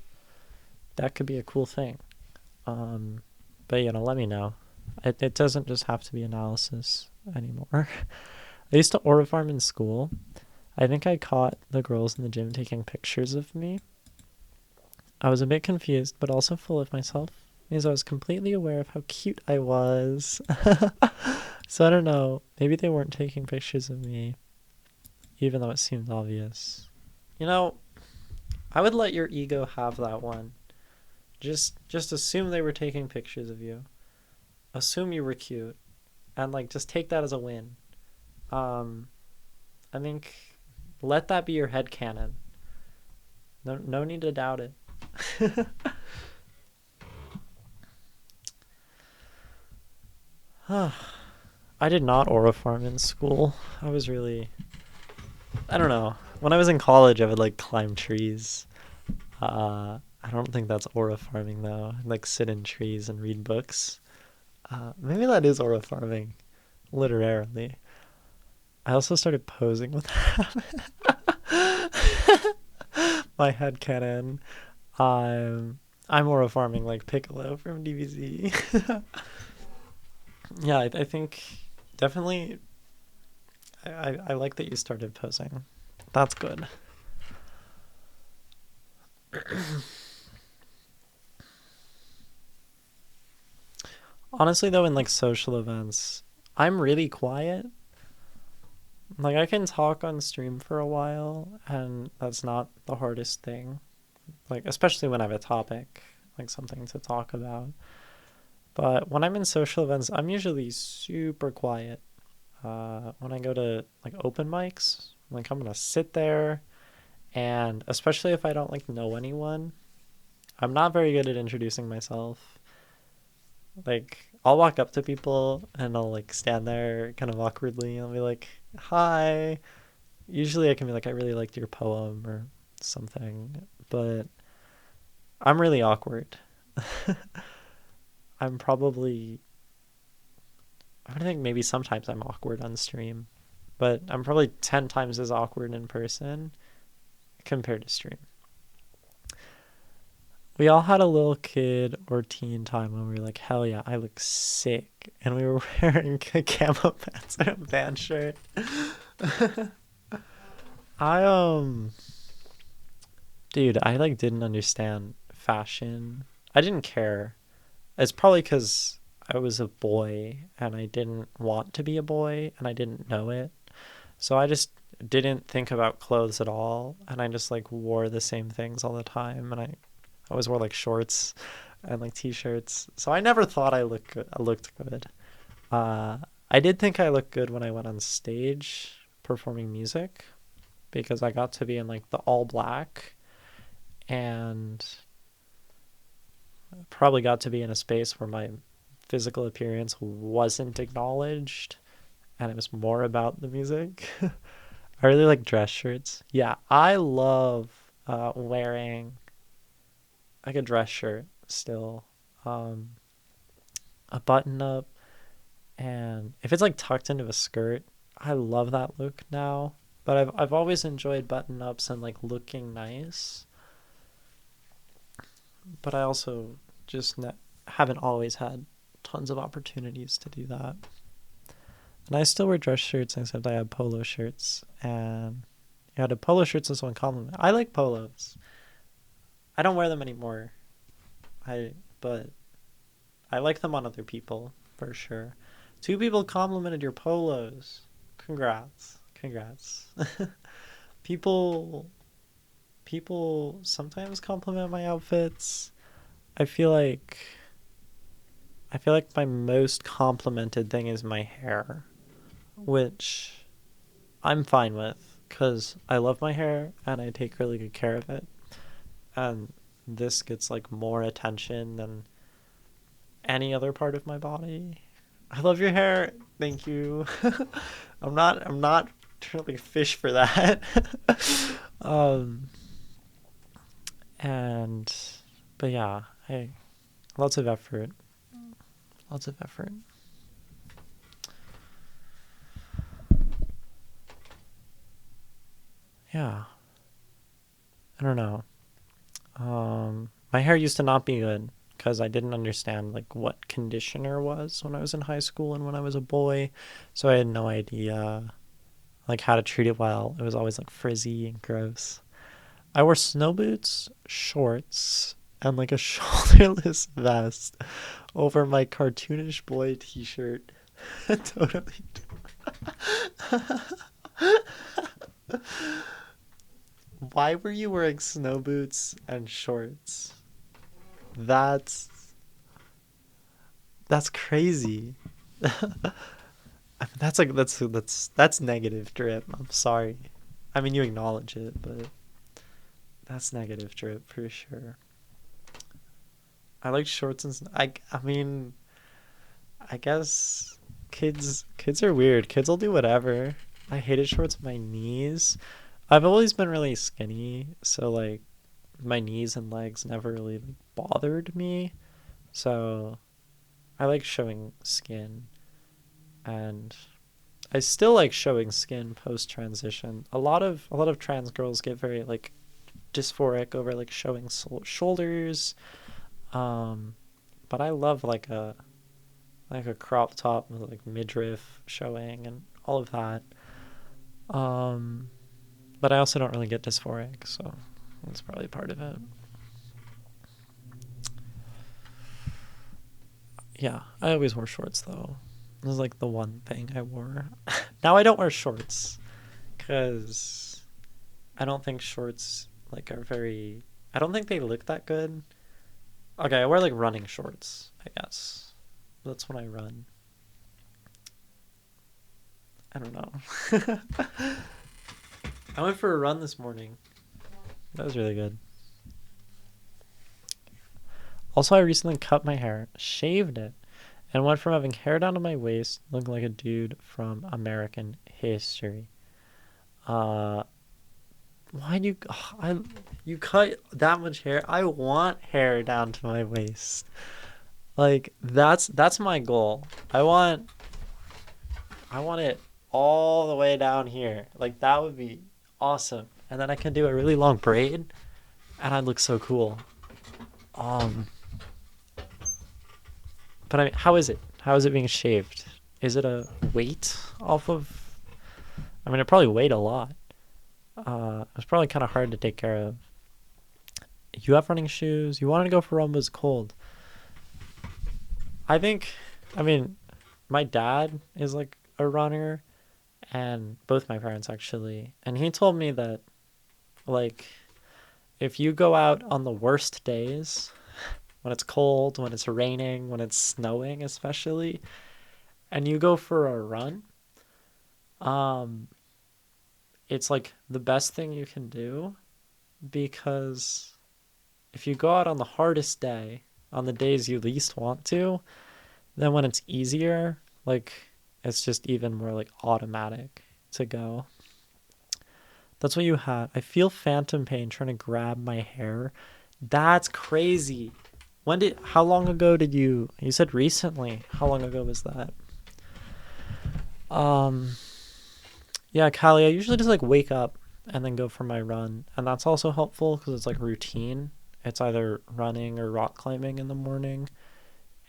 cool thing. But you know, let me know. It doesn't just have to be analysis anymore. I used to aura farm in school. I think I caught the girls in the gym taking pictures of me. I was a bit confused, but also full of myself, because I was completely aware of how cute I was. So I don't know, maybe they weren't taking pictures of me, even though it seemed obvious. You know, I would let your ego have that one. Just assume they were taking pictures of you. Assume you were cute. And like just take that as a win. I think let that be your headcanon. No need to doubt it. I did not aura farm in school. I don't know. When I was in college, I would like climb trees. I don't think that's aura farming though. I'd, like sit in trees and read books. Maybe that is aura farming, literally. I also started posing with my headcanon. I'm aura farming like Piccolo from DBZ. Yeah, I think definitely I like that you started posing. That's good. Honestly though, in like social events, I'm really quiet. Like I can talk on stream for a while, and that's not the hardest thing. Like especially when I have a topic, like something to talk about. But when I'm in social events, I'm usually super quiet. When I go to like open mics, like I'm gonna sit there, and especially if I don't like know anyone, I'm not very good at introducing myself. Like I'll walk up to people and I'll like stand there kind of awkwardly and I'll be like, "Hi." Usually I can be like, "I really liked your poem" or something, but I'm really awkward. I'm probably I think maybe sometimes I'm awkward on stream, but I'm probably 10 times as awkward in person compared to stream. we all had a little kid or teen time when we were like, hell yeah, I look sick. And we were wearing camo pants and a band shirt. I dude, I like didn't understand fashion. I didn't care. It's probably because I was a boy and I didn't want to be a boy and I didn't know it. So I just didn't think about clothes at all, and I just like wore the same things all the time, and I always wore like shorts and like t-shirts. So I never thought I looked good. Uh, I did think I looked good when I went on stage performing music because I got to be in like the all black and probably got to be in a space where my physical appearance wasn't acknowledged and it was more about the music. I really like dress shirts. Yeah, I love wearing like a dress shirt still. Um, a button up, and if it's like tucked into a skirt, I love that look now. But I've always enjoyed button ups and like looking nice. But I also just haven't always had tons of opportunities to do that. And I still wear dress shirts, except I have polo shirts. And yeah, the polo shirts is one compliment. I like polos. I don't wear them anymore. But I like them on other people for sure. Two people complimented your polos. Congrats. Congrats. people people sometimes compliment my outfits. I feel like I feel like my most complimented thing is my hair, which I'm fine with cuz I love my hair and I take really good care of it. And this gets like more attention than any other part of my body. I love your hair. Thank you. I'm not trying to like fish for that. um and but yeah, hey, lots of effort. Lots of effort. Yeah. I don't know. My hair used to not be good because I didn't understand like what conditioner was when I was in high school and when I was a boy. So I had no idea like how to treat it well. It was always like frizzy and gross. I wore snow boots, shorts, and like a shoulderless vest over my cartoonish boy t-shirt. Totally. Why were you wearing snow boots and shorts? That's that's crazy. That's like that's negative drip. I'm sorry. I mean, you acknowledge it, but that's negative drip for sure. I like shorts and I mean, I guess kids are weird. Kids will do whatever. I hated shorts on my knees. I've always been really skinny, so like my knees and legs never really like, bothered me. So I like showing skin, and I still like showing skin post transition. A lot of trans girls get very like dysphoric over like showing shoulders. Um, but I love like a crop top with like midriff showing and all of that. Um, but I also don't really get dysphoric, so that's probably part of it. Yeah, I always wore shorts though. This is like the one thing I wore. Now I don't wear shorts because I don't think shorts like are very. I don't think they look that good. Okay, I wear like running shorts, I guess. That's when I run. I don't know. I went for a run this morning. That was really good. Also, I recently cut my hair, shaved it, and went from having hair down to my waist, looking like a dude from American History. Uh, why do you? Ugh, you cut that much hair? I want hair down to my waist. Like that's my goal. I want it all the way down here. Like that would be awesome. And then I can do a really long braid, and I'd look so cool. Um, but I mean, how is it? How is it being shaved? Is it a weight off of? I mean, it probably weighed a lot. It's probably kind of hard to take care of. You have running shoes. You wanted to go for run, but it's cold. I think, I mean, my dad is like a runner, and both my parents actually. And he told me that, like, if you go out on the worst days, when it's cold, when it's raining, when it's snowing, especially, and you go for a run, um, it's like the best thing you can do because if you go out on the hardest day, on the days you least want to, then when it's easier, like it's just even more like automatic to go. That's what you had. I feel phantom pain trying to grab my hair. That's crazy. How long ago did you said recently. How long ago was that? Um, yeah, Callie, I usually just like wake up and then go for my run. And that's also helpful because it's like routine. It's either running or rock climbing in the morning.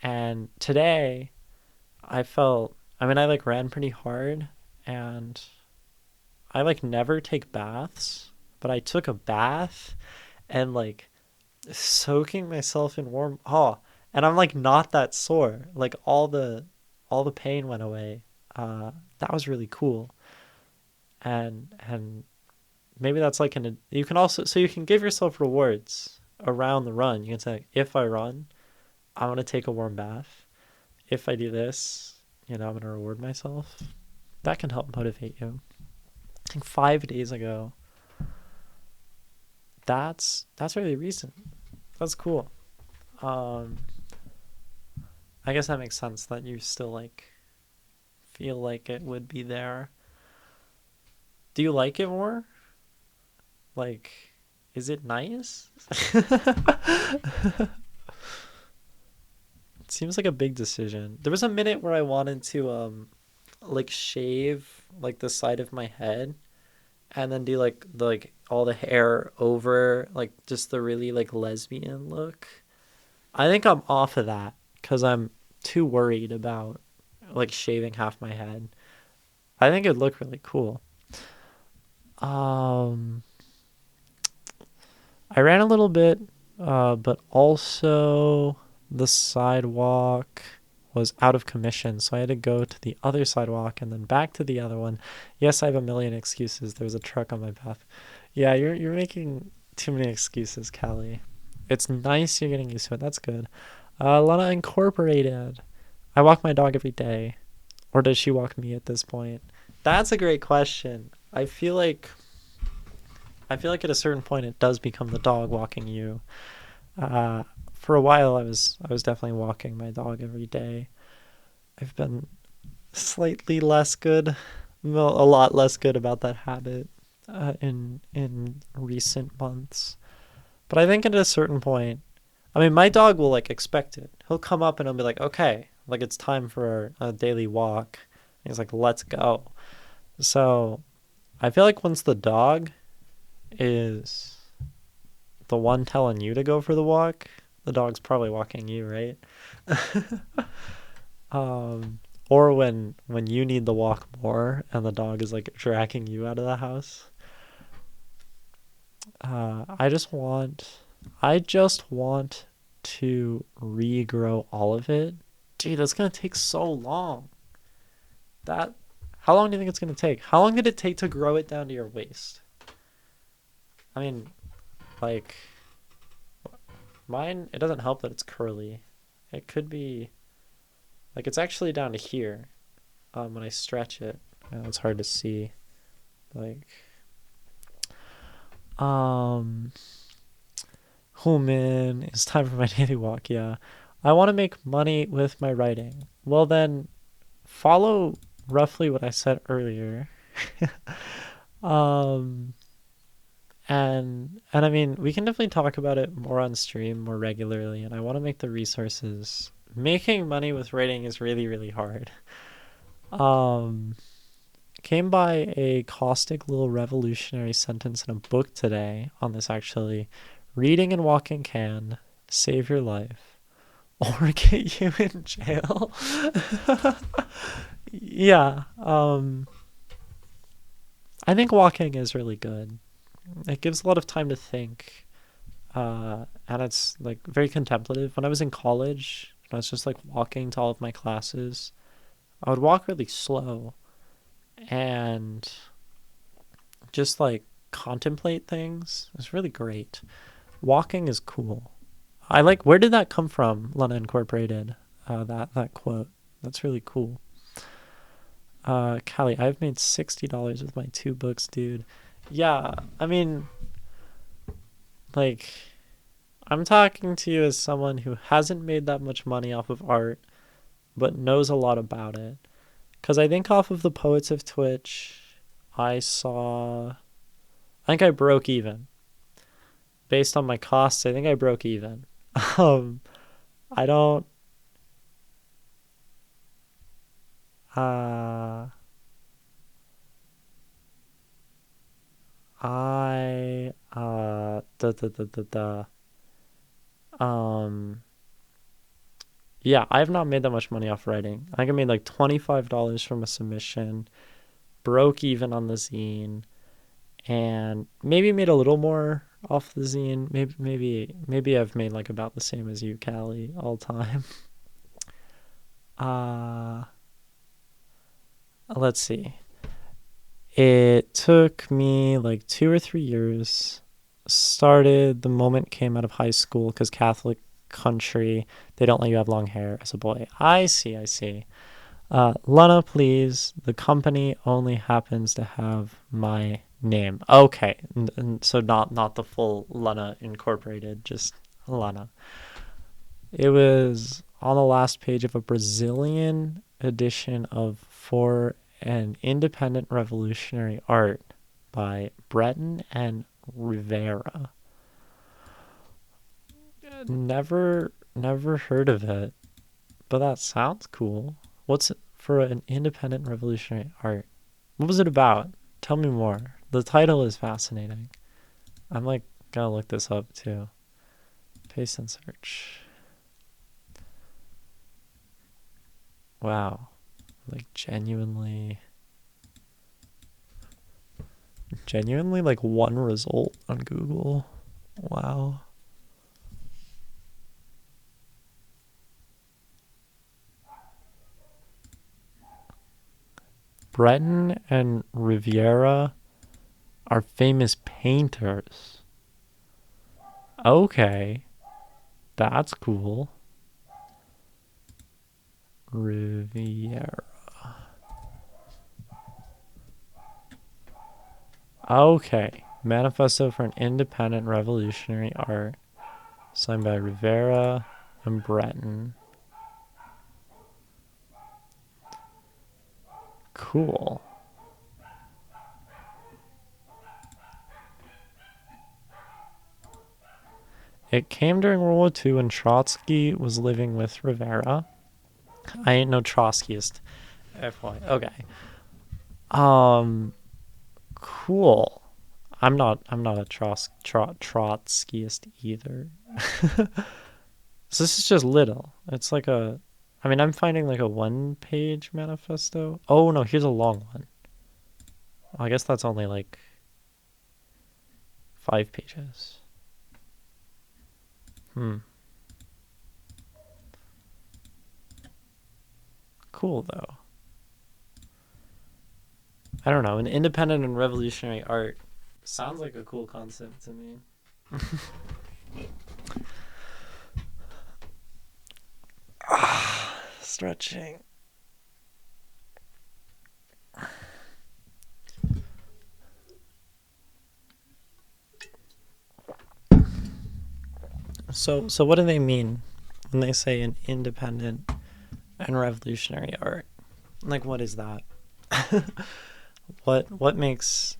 And today I mean, I like ran pretty hard and I like never take baths, but I took a bath and like soaking myself in warm and I'm like not that sore. Like all the pain went away. That was really cool. And maybe that's like you can also so you can give yourself rewards around the run. You can say like, if I run, I'm gonna take a warm bath. If I do this, I'm gonna reward myself. That can help motivate you. I think 5 days ago. That's really recent. That's cool. Um, I guess that makes sense that you still like feel like it would be there. Do you like it more? Like, is it nice? It seems like a big decision. There was a minute where I wanted to like shave like the side of my head and then do like all the hair over like just the really like lesbian look. I think I'm off of that because I'm too worried about like shaving half my head. I think it'd look really cool. Um, I ran a little bit, but also the sidewalk was out of commission, so I had to go to the other sidewalk and then back to the other one. Yes, I have a million excuses. There was a truck on my path. Yeah, you're making too many excuses, Callie. It's nice you're getting used to it. That's good. Lana Incorporated. I walk my dog every day. Or does she walk me at this point? That's a great question. I feel like at a certain point it does become the dog walking you. For a while I was definitely walking my dog every day. I've been slightly less good, well, a lot less good about that habit in recent months. But I think at a certain point, I mean, my dog will like expect it. He'll come up and he'll be like, "Okay, like it's time for a daily walk." And he's like, "Let's go." So I feel like once the dog is the one telling you to go for the walk, the dog's probably walking you, right? Or when you need the walk more and the dog is like dragging you out of the house. I just want to regrow all of it. Dude, that's gonna take so long. That How long do you think it's gonna take? How long did it take to grow it down to your waist? I mean, like mine, it doesn't help that it's curly. It could be like it's actually down to here. When I stretch it, it's hard to see. Like, um, oh man, it's time for my daily walk. Yeah, I want to make money with my writing. Well, then follow roughly what I said earlier. um, and I mean, we can definitely talk about it more on stream more regularly. And I want to make the resources. Making money with writing is really, really hard. Um, Came by a caustic little revolutionary sentence in a book today on this actually. Reading and walking can, save your life, or get you in jail. Yeah, I think walking is really good. It gives a lot of time to think, and it's like very contemplative. When I was in college, I was just like walking to all of my classes. I would walk really slow and just like contemplate things. It's really great. Walking is cool. I like. Where did that come from? Luna Incorporated. That quote. That's really cool. Callie, I've made $60 with my 2 books, dude. Yeah, I mean, like, I'm talking to you as someone who hasn't made that much money off of art, but knows a lot about it. Because I think off of the Poets of Twitch, I saw. I think I broke even. Based on my costs, I think I broke even. Um, I don't. Uh, I. Um, yeah, I have not made that much money off writing. I think I made like $25 from a submission, broke even on the zine, and maybe made a little more off the zine. Maybe I've made like about the same as you, Callie, all time. Uh, let's see. It took me like 2 or 3 years. Started the moment came out of high school because Catholic country, they don't let you have long hair as a boy. I see, I see. Lana, please. The company only happens to have my name. Okay, and so not the full Lana Incorporated, just Lana. It was on the last page of a Brazilian edition of For an Independent Revolutionary Art by Breton and Rivera. Never heard of it, but that sounds cool. What's it for an independent revolutionary art? What was it about? Tell me more. The title is fascinating. I'm like gonna look this up too. Paste and search. Wow. Like genuinely like one result on Google. Wow. Breton and Riviera are famous painters. Okay, that's cool. Riviera. Okay, Manifesto for an Independent Revolutionary Art, signed by Rivera and Breton. Cool. It came during World War II when Trotsky was living with Rivera. I ain't no Trotskyist. FY. Okay. Cool. I'm not a Trotskyist either. So this is just little. It's like I'm finding like a 1-page manifesto. Oh no, here's a long one. Well, I guess that's only like 5 pages. Cool though. I don't know. An independent and revolutionary art sounds like a cool concept to me. Stretching. So what do they mean when they say an independent and revolutionary art? Like, what is that? What makes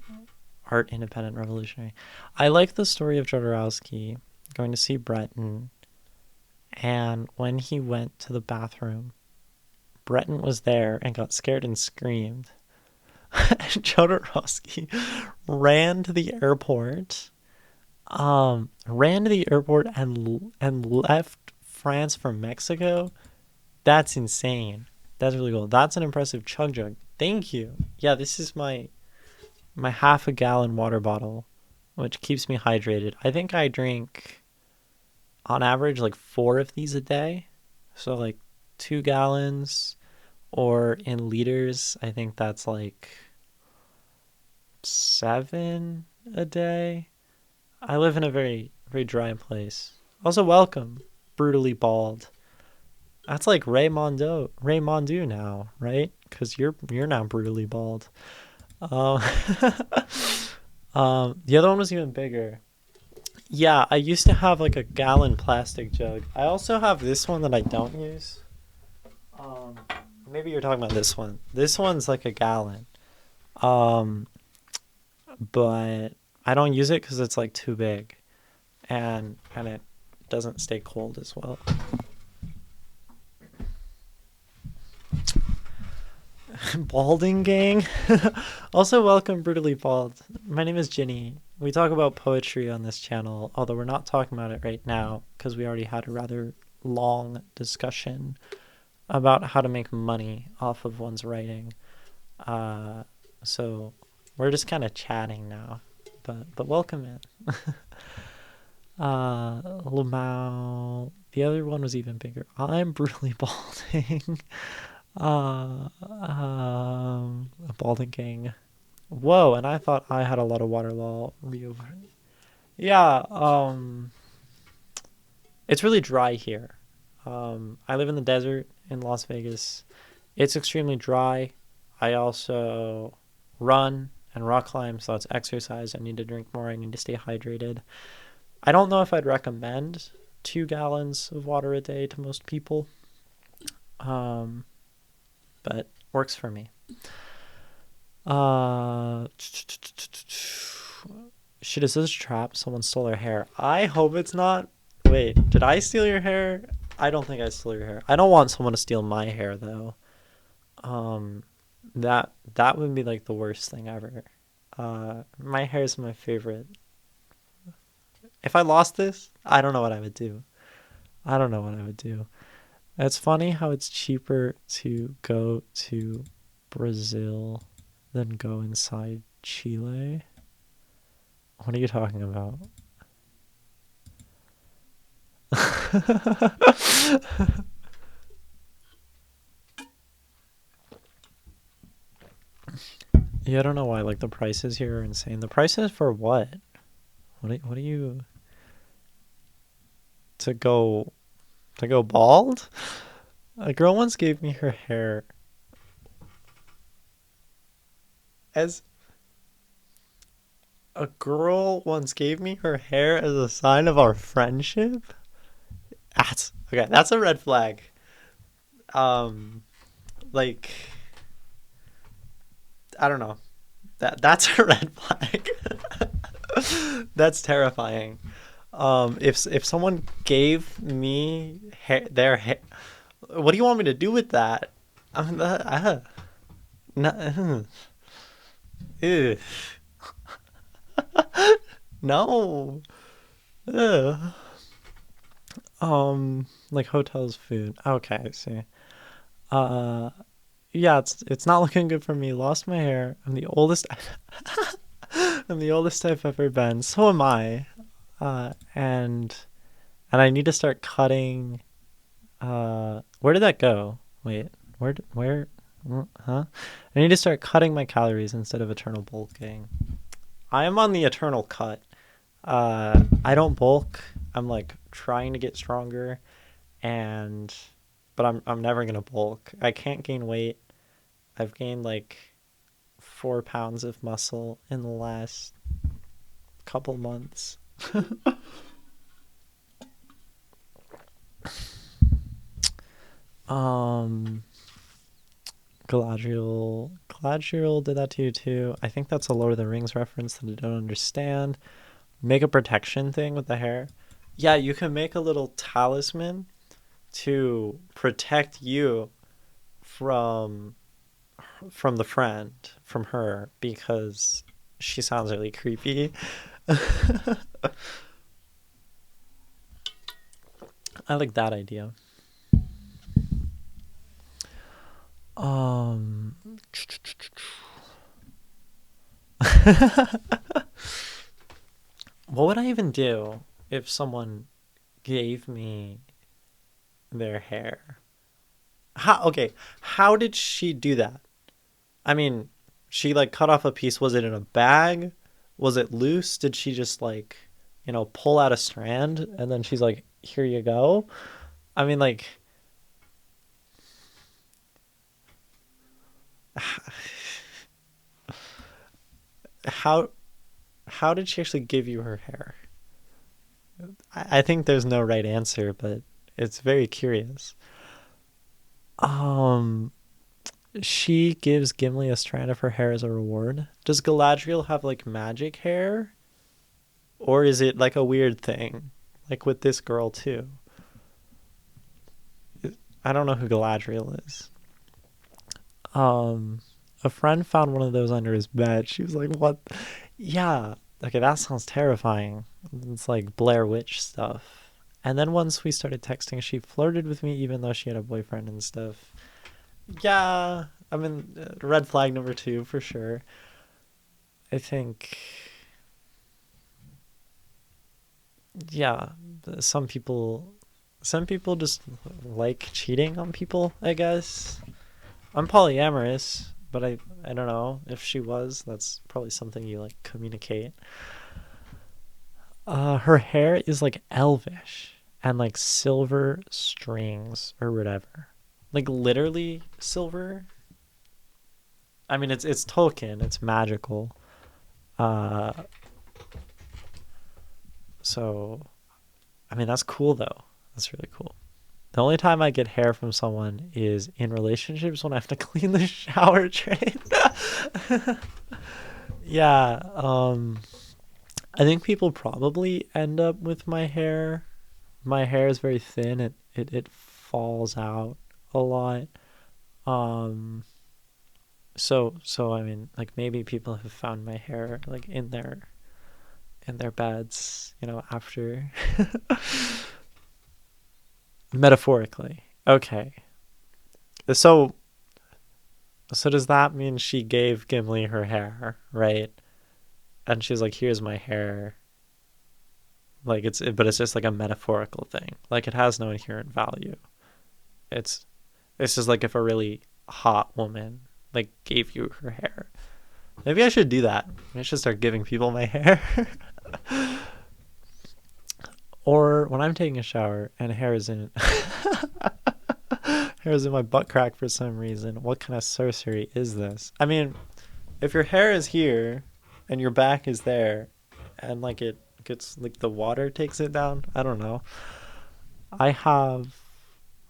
art independent revolutionary? I like the story of Jodorowsky going to see Breton, and when he went to the bathroom, Breton was there and got scared and screamed. And Jodorowsky ran to the airport, ran to the airport and left France for Mexico. That's insane. That's really cool. That's an impressive chug jug. Thank you. Yeah, this is my half a gallon water bottle, which keeps me hydrated. I think I drink on average like 4 of these a day. So like 2 gallons, or in liters, I think that's like 7 a day. I live in a very, very dry place. Also, welcome, Brutally Bald. That's like Ray Mondu now, right? Because you're now brutally bald. Um, the other one was even bigger. Yeah, I used to have like a gallon plastic jug. I also have this one that I don't use. Um, Maybe you're talking about this one. This one's like a gallon. Um, but I don't use it because it's like too big, and it doesn't stay cold as well. Balding gang. Also, welcome, Brutally Bald. My name is Ginny. We talk about poetry on this channel, although we're not talking about it right now because we already had a rather long discussion about how to make money off of one's writing. So we're just kind of chatting now, but welcome in. Lamau. The other one was even bigger. I'm brutally balding. A balding king. Whoa, and I thought I had a lot of water law. Yeah, it's really dry here. I live in the desert in Las Vegas. It's extremely dry. I also run and rock climb, so it's exercise. I need to drink more. I need to stay hydrated. I don't know if I'd recommend 2 gallons of water a day to most people, but works for me. Shit, is this a trap? Someone stole her hair. I hope it's not. Wait, did I steal your hair? I don't think I stole your hair. I don't want someone to steal my hair though. Um, that would be like the worst thing ever. My hair is my favorite. If I lost this, I don't know what I would do. I don't know what I would do. It's funny how it's cheaper to go to Brazil than go inside Chile. What are you talking about? Yeah, I don't know why. Like the prices here are insane. The prices for what? What do you to go bald? A girl once gave me her hair as a girl once gave me her hair as a sign of our friendship. That's okay. That's a red flag. Um, like I don't know. That's a red flag. That's terrifying. If someone gave me their hair, what do you want me to do with that? I'm not, no, ew. No. Ugh. Like hotels, food. Okay, I see. Uh, yeah, it's not looking good for me. Lost my hair. I'm the oldest. I'm the oldest I've ever been. So am I. And I need to start cutting. Where did that go? Wait, where? Huh? I need to start cutting my calories instead of eternal bulking. I am on the eternal cut. I don't bulk. I'm like trying to get stronger, and but I'm never gonna bulk. I can't gain weight. I've gained like 4 pounds of muscle in the last couple months. um, Galadriel did that to you too. I think that's a Lord of the Rings reference that I don't understand. Make a protection thing with the hair. Yeah, you can make a little talisman to protect you from from the friend, from her, because she sounds really creepy. I like that idea. Um, what would I even do if someone gave me their hair? Okay, how did she do that? I mean, she like cut off a piece. Was it in a bag? Was it loose? Did she just like, pull out a strand and then she's like, "Here you go"? I mean, like, how how did she actually give you her hair? I think there's no right answer, but it's very curious. Um, she gives Gimli a strand of her hair as a reward. Does Galadriel have like magic hair? Or is it like a weird thing? Like with this girl too. I don't know who Galadriel is. Um, a friend found one of those under his bed. She was like, "What?" Yeah. Okay, that sounds terrifying. It's like Blair Witch stuff. And then once we started texting, she flirted with me even though she had a boyfriend and stuff. Yeah, I mean, red flag number two for sure. I think, yeah, some people just like cheating on people, I guess. I'm polyamorous, but I don't know if she was. That's probably something you like communicate. Her hair is like elvish and like silver strings or whatever. Like literally silver. I mean, it's Tolkien. It's magical. Uh, so I mean that's cool though. That's really cool. The only time I get hair from someone is in relationships when I have to clean the shower tray. Yeah, I think people probably end up with my hair. My hair is very thin. It falls out a lot. Um, so I mean, like maybe people have found my hair like in their beds, after metaphorically. Okay. So so does that mean she gave Gimli her hair, right? And she's like, "Here's my hair." Like but it's just like a metaphorical thing. Like it has no inherent value. It's it's just like if a really hot woman like gave you her hair. Maybe I should do that. Maybe I should start giving people my hair. Or when I'm taking a shower and hair is in hair is in my butt crack for some reason. What kind of sorcery is this? I mean, if your hair is here and your back is there and like it gets like the water takes it down, I don't know. I have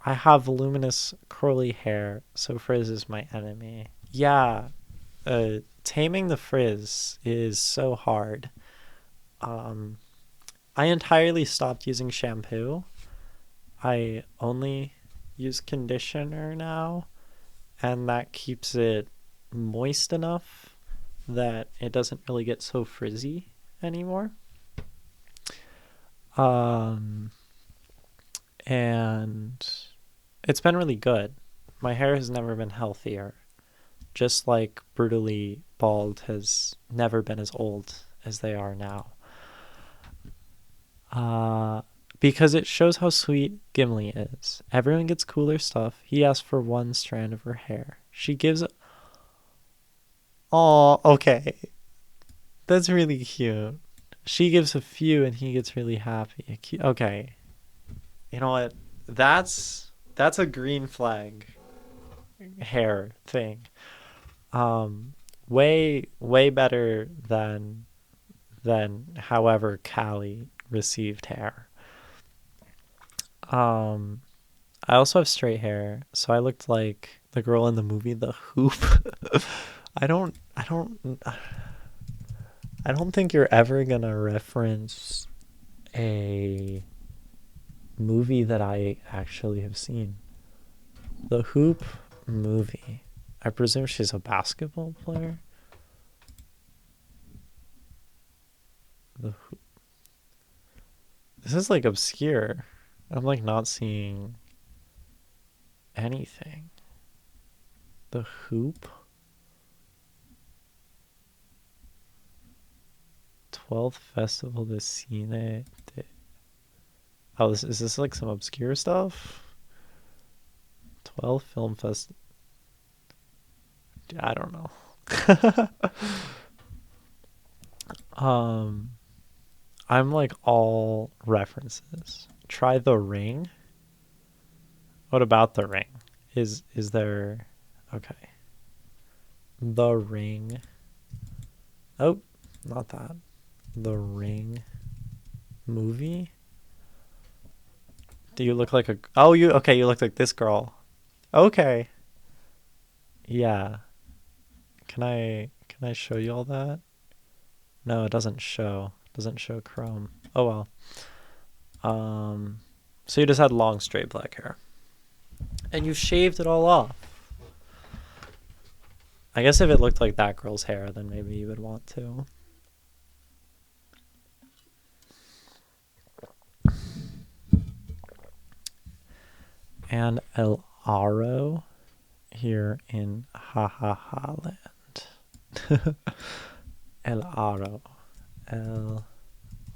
I have voluminous curly hair, so frizz is my enemy. Yeah, taming the frizz is so hard. Um, I entirely stopped using shampoo. I only use conditioner now, and that keeps it moist enough that it doesn't really get so frizzy anymore. Um, and it's been really good. My hair has never been healthier, just like brutally bald has never been as old as they are now. Uh, because it shows how sweet Gimli is. Everyone gets cooler stuff. He asks for one strand of her hair. She gives. Oh, okay. That's really cute. She gives a few and he gets really happy. Okay. You know what? That's a green flag hair thing. Um, way better than however Callie received hair. Um, I also have straight hair, so I looked like the girl in the movie The Hoop. I don't think you're ever gonna reference a movie that I actually have seen. The Hoop movie. I presume she's a basketball player. The This is like obscure. I'm like not seeing anything. The Hoop. 12th Festival de Cine. Oh, is this like some obscure stuff? 12th Film Fest. I don't know. I'm like all references. Try The Ring. What about The Ring? Is there okay. The Ring. Oh, not that. The Ring movie? Do you look like a Oh, you okay, you look like this girl. Okay. Yeah. Can I show you all that? No, it doesn't show. It doesn't show Chrome. Oh well. So you just had long straight black hair. And you shaved it all off. I guess if it looked like that girl's hair, then maybe you would want to. And El Aro here in Ha Ha Ha Land. El Aro. El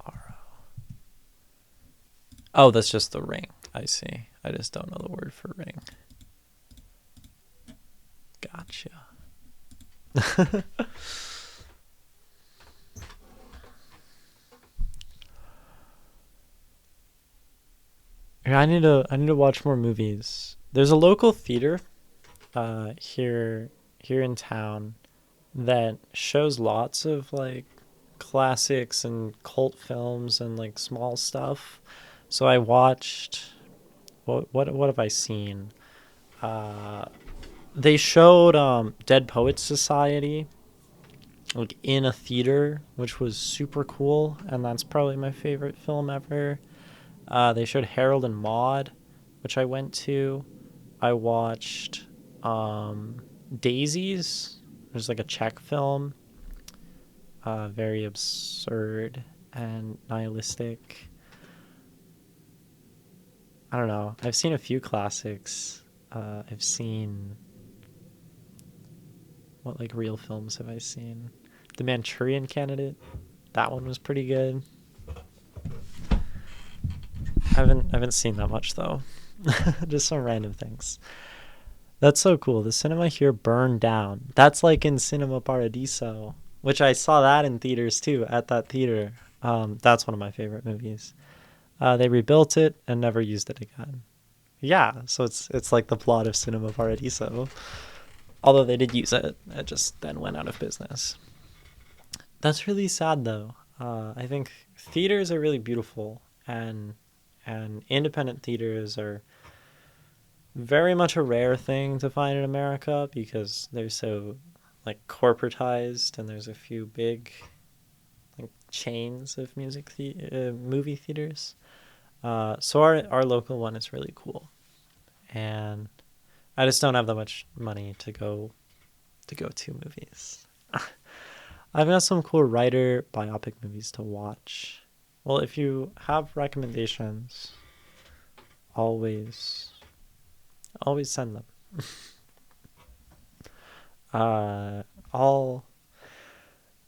Aro. Oh, that's just the ring. I see. I just don't know the word for ring. Gotcha. I need to watch more movies. There's a local theater here in town that shows lots of like classics and cult films and like small stuff. So I watched what have I seen? They showed Dead Poets Society like in a theater, which was super cool, and that's probably my favorite film ever. They showed Harold and Maude, which I went to. I watched Daisies. There's like a Czech film. Very absurd and nihilistic. I don't know. I've seen a few classics. I've seen... What like real films have I seen? The Manchurian Candidate. That one was pretty good. I haven't seen that much though. Just some random things. That's so cool. The cinema here burned down. That's like in Cinema Paradiso, which I saw that in theaters too, at that theater. That's one of my favorite movies. They rebuilt it and never used it again. Yeah, so it's like the plot of Cinema Paradiso. Although they did use it, it just then went out of business. That's really sad though. I think theaters are really beautiful, and independent theaters are very much a rare thing to find in America because they're so like corporatized, and there's a few big like chains of movie theaters. So our local one is really cool, and I just don't have that much money to go to movies. I've got some cool writer biopic movies to watch. Well, if you have recommendations, always send them. All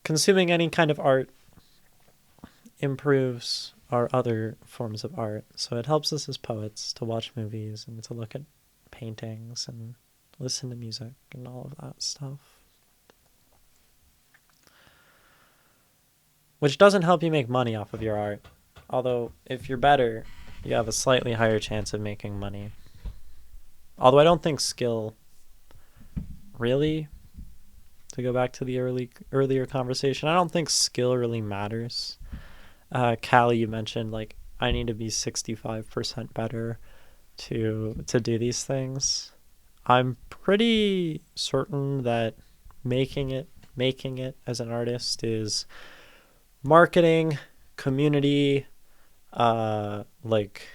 consuming any kind of art improves our other forms of art, so it helps us as poets to watch movies and to look at paintings and listen to music and all of that stuff. Which doesn't help you make money off of your art. Although, if you're better, you have a slightly higher chance of making money. Although I don't think skill really, to go back to the earlier conversation, I don't think skill really matters. Callie, you mentioned, like, I need to be 65% better to do these things. I'm pretty certain that making it as an artist is marketing, community, like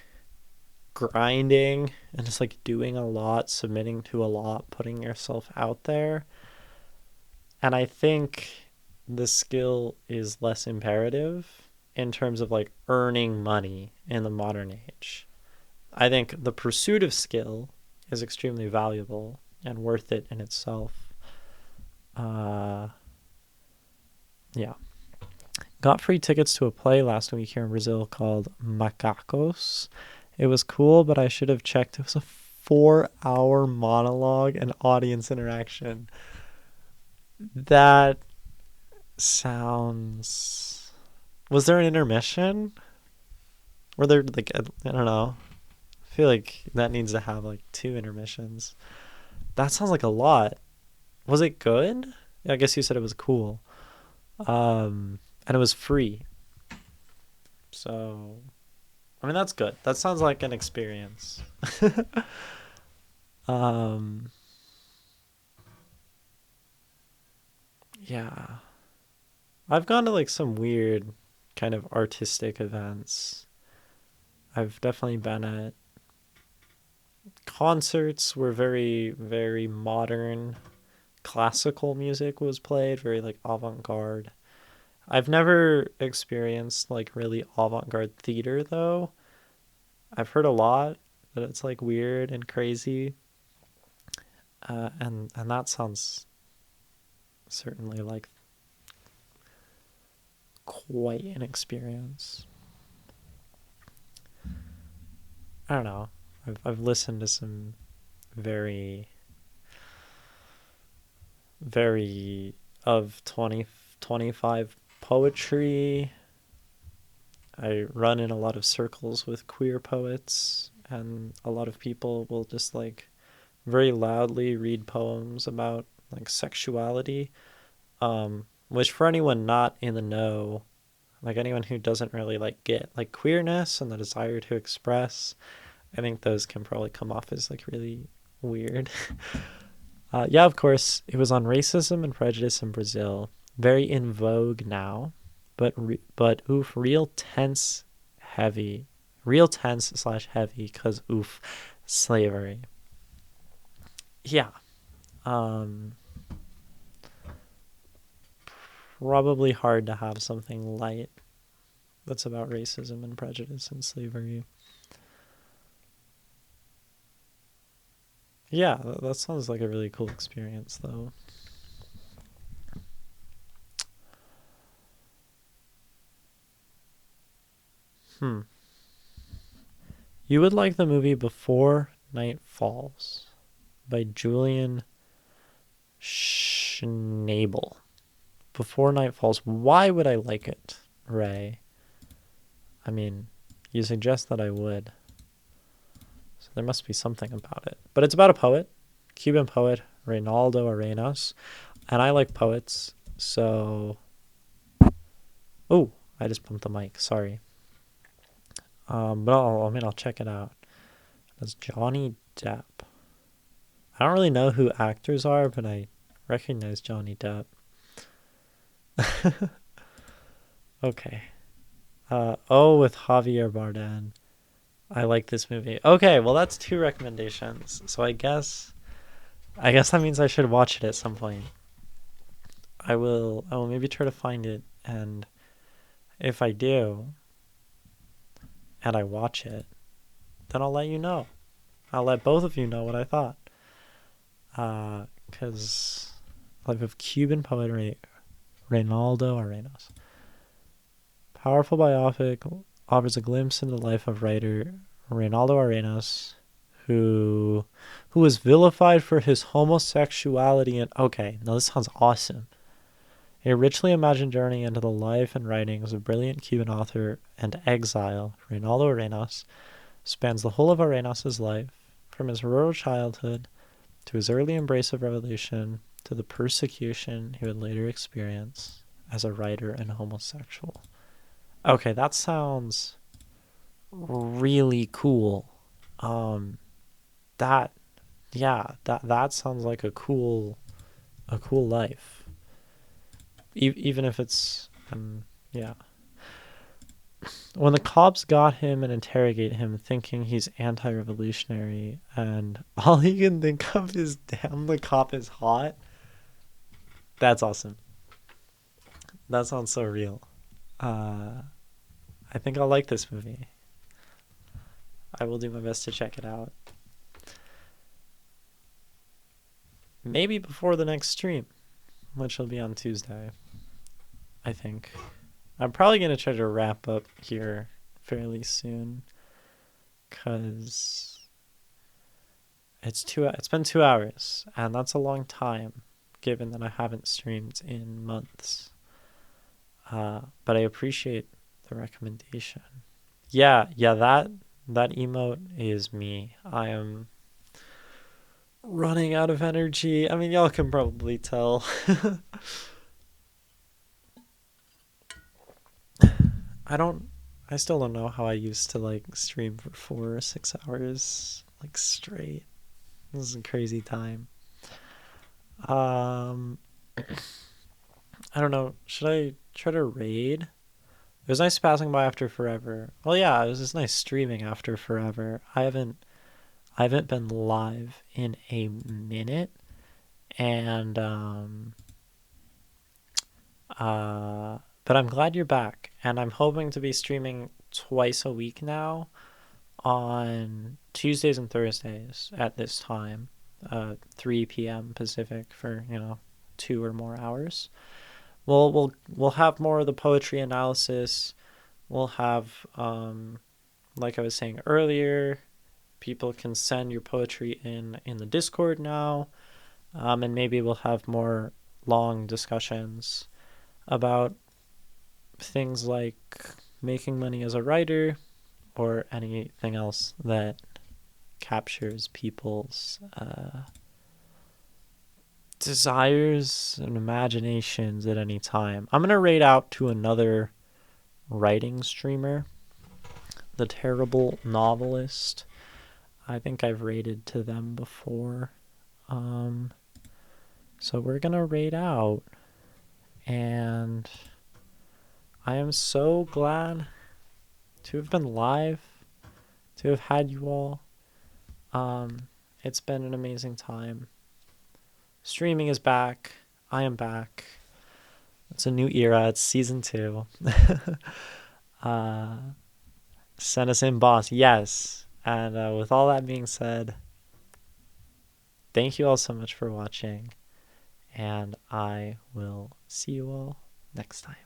grinding and just like doing a lot, submitting to a lot, putting yourself out there. And I think the skill is less imperative. in terms of like earning money in the modern age. I think the pursuit of skill is extremely valuable and worth it in itself. Uh, yeah. Got free tickets to a play last week here in Brazil called Macacos. It was cool, but I should have checked. It was a 4-hour monologue and audience interaction. That sounds... Was there an intermission? Were there, like, I don't know. I feel like that needs to have, like, 2 intermissions. That sounds like a lot. Was it good? I guess you said it was cool. And it was free. So, I mean, that's good. That sounds like an experience. um, yeah. I've gone to like some weird kind of artistic events. I've definitely been at concerts where very, very modern classical music was played, very like avant-garde. I've never experienced like really avant-garde theater though. I've heard a lot that it's like weird and crazy. And that sounds certainly like quite an experience. I don't know. I've listened to some very very of 2025 poetry. I run in a lot of circles with queer poets, and a lot of people will just like very loudly read poems about like sexuality, which for anyone not in the know, like anyone who doesn't really like get like queerness and the desire to express, I think those can probably come off as like really weird. Yeah, of course, it was on racism and prejudice in Brazil, very in vogue now, but oof, real tense slash heavy, because oof, slavery. Yeah, um, probably hard to have something light that's about racism and prejudice and slavery. Yeah, that sounds like a really cool experience, though. Hmm. You would like the movie Before Night Falls by Julian Schnabel. Before Night Falls. Why would I like it, Ray? I mean, you suggest that I would. So there must be something about it. But it's about a poet, Cuban poet, Reynaldo Arenas. And I like poets, so... Oh, I just bumped the mic. Sorry. But I'll check it out. That's Johnny Depp. I don't really know who actors are, but I recognize Johnny Depp. Okay. With Javier Bardem. I like this movie. Okay, well that's 2 recommendations. So I guess that means I should watch it at some point. I will maybe try to find it, and if I do and I watch it, then I'll let you know. I'll let both of you know what I thought. Because Life of Cuban poet Reynaldo Arenas. Powerful biopic offers a glimpse into the life of writer Reynaldo Arenas, who was vilified for his homosexuality. And okay, now this sounds awesome. A richly imagined journey into the life and writings of brilliant Cuban author and exile Reynaldo Arenas spans the whole of Arenas' life, from his rural childhood to his early embrace of revolution to the persecution he would later experience as a writer and homosexual. Okay, that sounds really cool. Um, that that sounds like a cool life. Even if it's yeah. When the cops got him and interrogate him, thinking he's anti-revolutionary, and all he can think of is, "Damn, the cop is hot." That's awesome. That sounds so real. Uh, I think I'll like this movie. I will do my best to check it out. Maybe before the next stream, which will be on Tuesday, I think. I'm probably going to try to wrap up here fairly soon, because it's been 2 hours, and that's a long time, given that I haven't streamed in months. But I appreciate the recommendation. Yeah, that emote is me. I am running out of energy. I mean, y'all can probably tell. I still don't know how I used to like stream for 4 or 6 hours like straight. This is a crazy time. I don't know. Should I try to raid? It was nice passing by after forever. Well, yeah, it was just nice streaming after forever. I haven't been live in a minute, and but I'm glad you're back, and I'm hoping to be streaming twice a week now, on Tuesdays and Thursdays at this time, 3 p.m. Pacific, for 2 or more hours. We'll have more of the poetry analysis. We'll have, like I was saying earlier, people can send your poetry in the Discord now, and maybe we'll have more long discussions about things like making money as a writer, or anything else that captures people's desires and imaginations at any time. I'm going to raid out to another writing streamer, The Terrible Novelist. I think I've raided to them before. So we're going to raid out, and I am so glad to have been live, to have had you all. It's been an amazing time. Streaming is back. I am back. It's a new era. It's season 2. Send us in, boss. Yes. And with all that being said, thank you all so much for watching, and I will see you all next time.